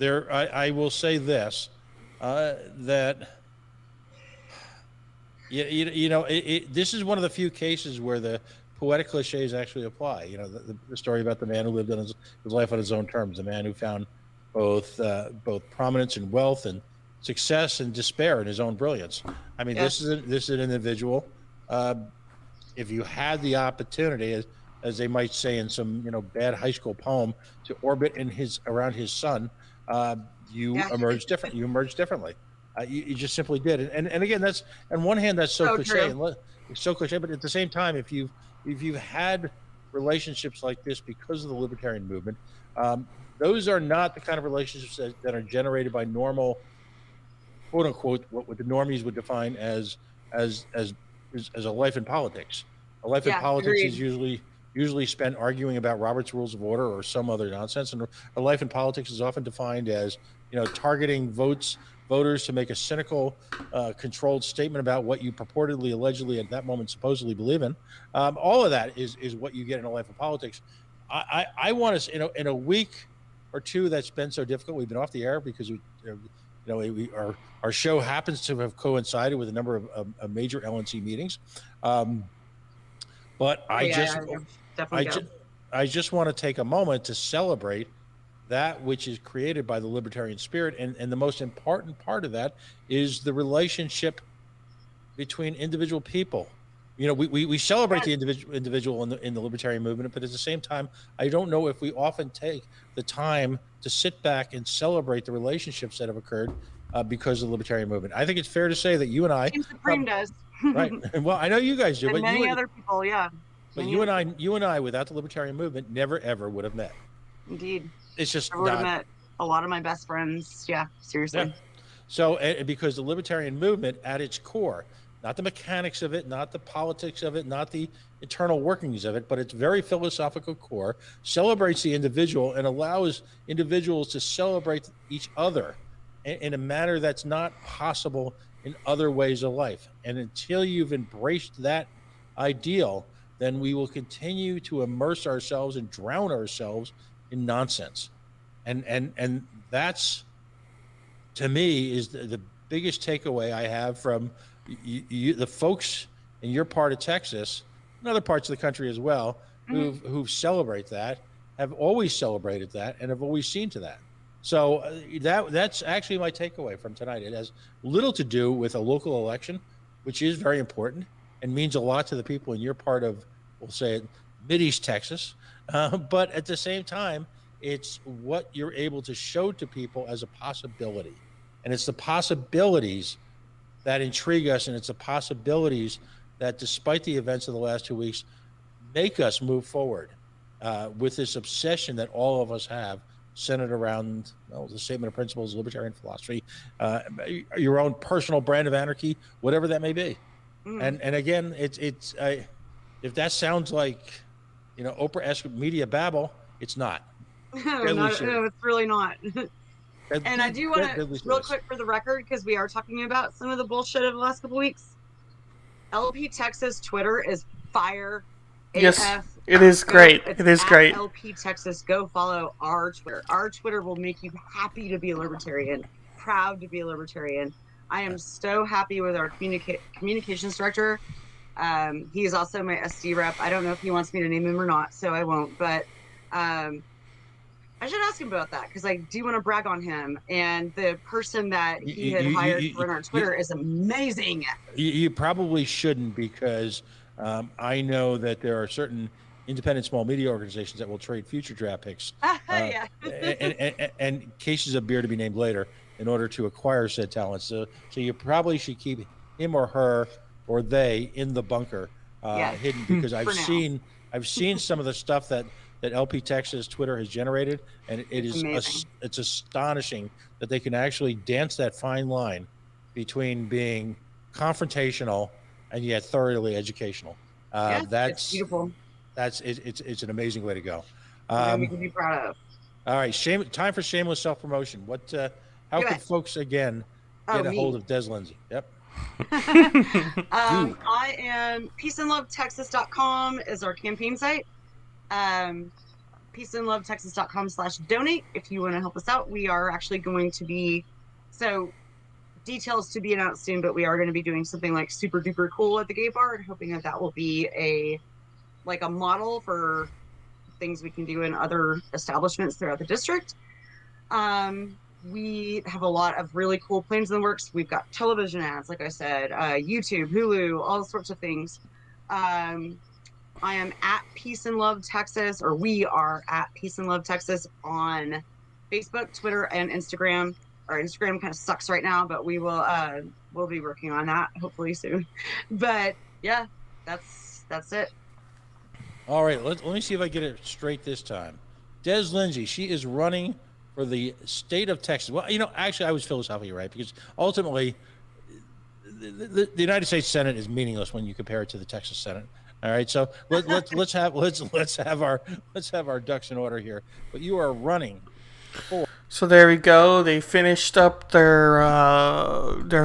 I will say this, that this is one of the few cases where the poetic cliches actually apply. The story about the man who lived on his life on his own terms, the man who found both prominence and wealth and success and despair in his own brilliance. I mean, this is an individual. If you had the opportunity, as they might say in some bad high school poem, to orbit around his son, you emerged different. You emerged differently. You just simply did. And again, that's on one hand that's so cliche, it's so cliche. But at the same time, if you've had relationships like this because of the libertarian movement, those are not the kind of relationships that are generated by normal, quote unquote, what the normies would define as a life in politics. A life in politics is usually spent arguing about Robert's Rules of Order or some other nonsense, and a life in politics is often defined as targeting voters to make a cynical, controlled statement about what you purportedly, allegedly, at that moment, supposedly believe in. All of that is what you get in a life of politics. I want us in a week or two that's been so difficult. We've been off the air because our show happens to have coincided with a number of major LNC meetings. But I just want to take a moment to celebrate that which is created by the libertarian spirit, and the most important part of that is the relationship between individual people. We celebrate the individual in the libertarian movement, but at the same time, I don't know if we often take the time to sit back and celebrate the relationships that have occurred because of the libertarian movement. I think it's fair to say that you and I, Supreme does. right? Well, I know you guys do, and but many other people, yeah. But you and I, without the libertarian movement, never ever would have met. Indeed. It's just I would have met a lot of my best friends. Yeah, seriously. Yeah. So, because the libertarian movement, at its core, not the mechanics of it, not the politics of it, not the internal workings of it, but its very philosophical core, celebrates the individual and allows individuals to celebrate each other in a manner that's not possible in other ways of life. And until you've embraced that ideal, then we will continue to immerse ourselves and drown ourselves in nonsense. And that's, to me, is the biggest takeaway I have from the folks in your part of Texas and other parts of the country as well, who celebrate that, have always celebrated that, and have always seen to that. So that's actually my takeaway from tonight. It has little to do with a local election, which is very important and means a lot to the people in your part of, we'll say it, Mideast Texas. But at the same time, it's what you're able to show to people as a possibility. And it's the possibilities that intrigue us, and it's the possibilities that, despite the events of the last 2 weeks, make us move forward with this obsession that all of us have, centered around the statement of principles, libertarian philosophy, your own personal brand of anarchy, whatever that may be. And again, it's if that sounds like Oprah-esque media babble, it's not. No, it's really not. And I do want to, real quick for the record, because we are talking about some of the bullshit of the last couple weeks. LP Texas Twitter is fire. Yes, AF. it is great. It is great. LP Texas, go follow our Twitter. Our Twitter will make you happy to be a libertarian, proud to be a libertarian. I am so happy with our communications director. He is also my SD rep. I don't know if he wants me to name him or not, so I won't. But I should ask him about that, because I do want to brag on him. And the person that he had hired to run our Twitter is amazing. You probably shouldn't, because I know that there are certain independent small media organizations that will trade future draft picks Yeah. and cases of beer to be named later in order to acquire said talents. So you probably should keep him or her or they in the bunker hidden, because I've seen some of the stuff that LP Texas Twitter has generated, and it's astonishing that they can actually dance that fine line between being confrontational and yet thoroughly educational. That's beautiful. It's an amazing way to go. We can be proud of. All right, time for shameless self-promotion. How can folks again get a hold of Des Lindsey? Yep. I am peaceandlovetexas.com is our campaign site. peaceandlovetexas.com/donate if you want to help us out. We are actually going to be, details to be announced soon, but we are going to be doing something like super duper cool at the gay bar, and hoping that will be a model for things we can do in other establishments throughout the district. We have a lot of really cool plans in the works. We've got television ads, like I said, YouTube, Hulu, all sorts of things. I am at Peace and Love Texas, or we are at Peace and Love Texas on Facebook, Twitter, and Instagram. Our Instagram kind of sucks right now, but we will we'll be working on that hopefully soon. But yeah, that's it. All right, let me see if I get it straight this time. Des Lindsey, she is running for the state of Texas. Well, actually, I was philosophically right, because ultimately, the United States Senate is meaningless when you compare it to the Texas Senate. All right, so let's have our ducks in order here. But you are running for. So there we go. They finished up their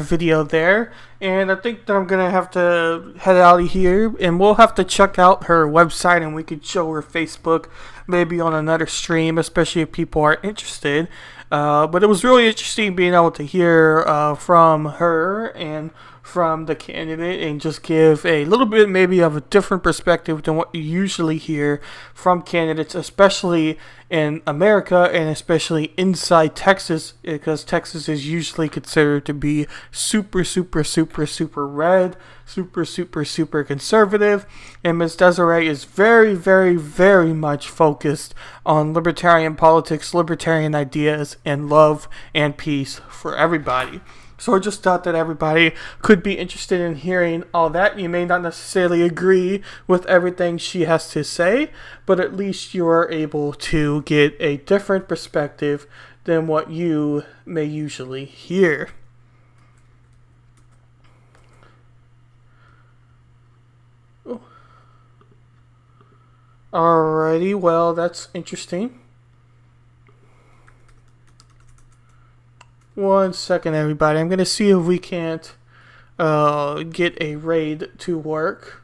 video there, and I think that I'm gonna have to head out of here, and we'll have to check out her website, and we could show her Facebook maybe on another stream, especially if people are interested. But it was really interesting being able to hear from her and from the candidate, and just give a little bit maybe of a different perspective than what you usually hear from candidates, especially in America and especially inside Texas, because Texas is usually considered to be super, super, super, super red, super, super, super conservative, and Ms. Desarae is very, very, very much focused on libertarian politics, libertarian ideas, and love and peace for everybody. So I just thought that everybody could be interested in hearing all that. You may not necessarily agree with everything she has to say, but at least you are able to get a different perspective than what you may usually hear. Alrighty, well, that's interesting. 1 second, everybody. I'm going to see if we can't get a raid to work.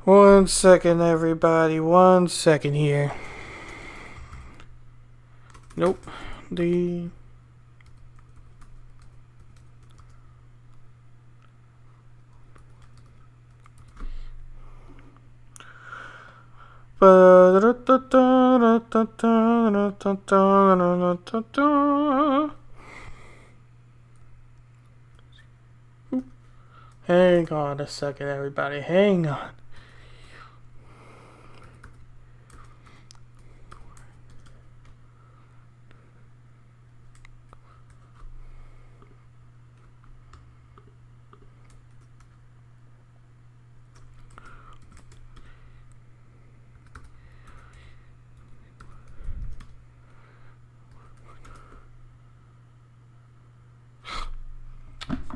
1 second, everybody. 1 second here. Nope. The... Hang on a second, everybody. Hang on.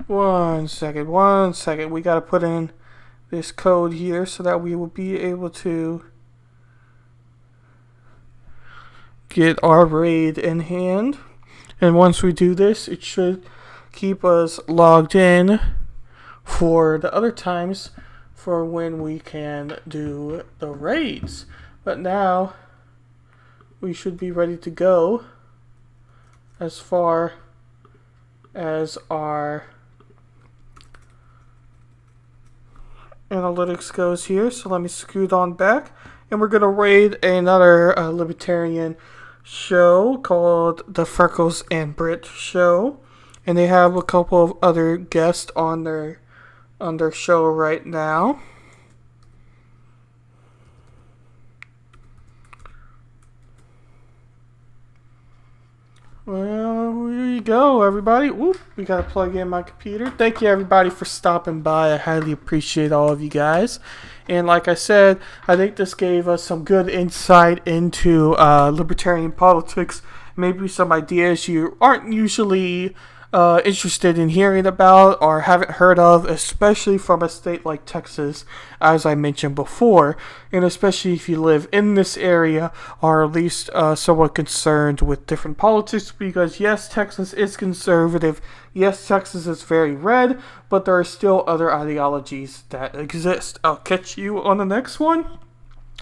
One second. We gotta put in this code here so that we will be able to get our raid in hand. And once we do this, it should keep us logged in for the other times for when we can do the raids. But now we should be ready to go as far as our analytics goes here. So let me scoot on back, and we're gonna raid another libertarian show called the Freckles and Brit Show, and they have a couple of other guests on their show right now. Well, here you go, everybody. Whoop, we gotta plug in my computer. Thank you, everybody, for stopping by. I highly appreciate all of you guys. And like I said, I think this gave us some good insight into libertarian politics. Maybe some ideas you aren't usually interested in hearing about or haven't heard of, especially from a state like Texas, as I mentioned before, and especially if you live in this area or at least somewhat concerned with different politics, because yes, Texas is conservative, yes, Texas is very red, but there are still other ideologies that exist. I'll catch you on the next one,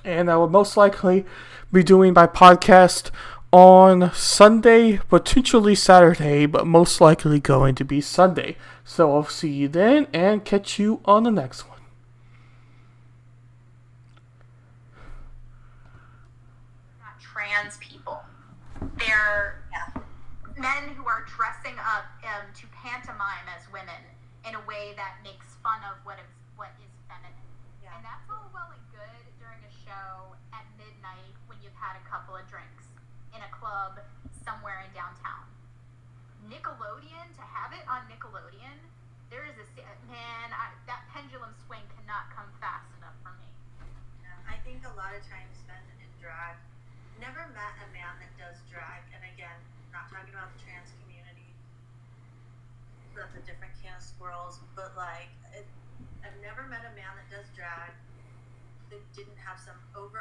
and I will most likely be doing my podcast on Sunday, potentially Saturday, but most likely going to be Sunday. So I'll see you then and catch you on the next one. Not trans people. They're men who are dressing up to pantomime as women in a way that makes fun of what is feminine. Yeah. And that's all well and good during a show at midnight when you've had a couple of drinks in a club somewhere in downtown. Nickelodeon, to have it on Nickelodeon, there is that pendulum swing cannot come fast enough for me. Yeah, I think a lot of times men in drag, never met a man that does drag, and again, not talking about the trans community, that's a different can of squirrels, but I've never met a man that does drag that didn't have some over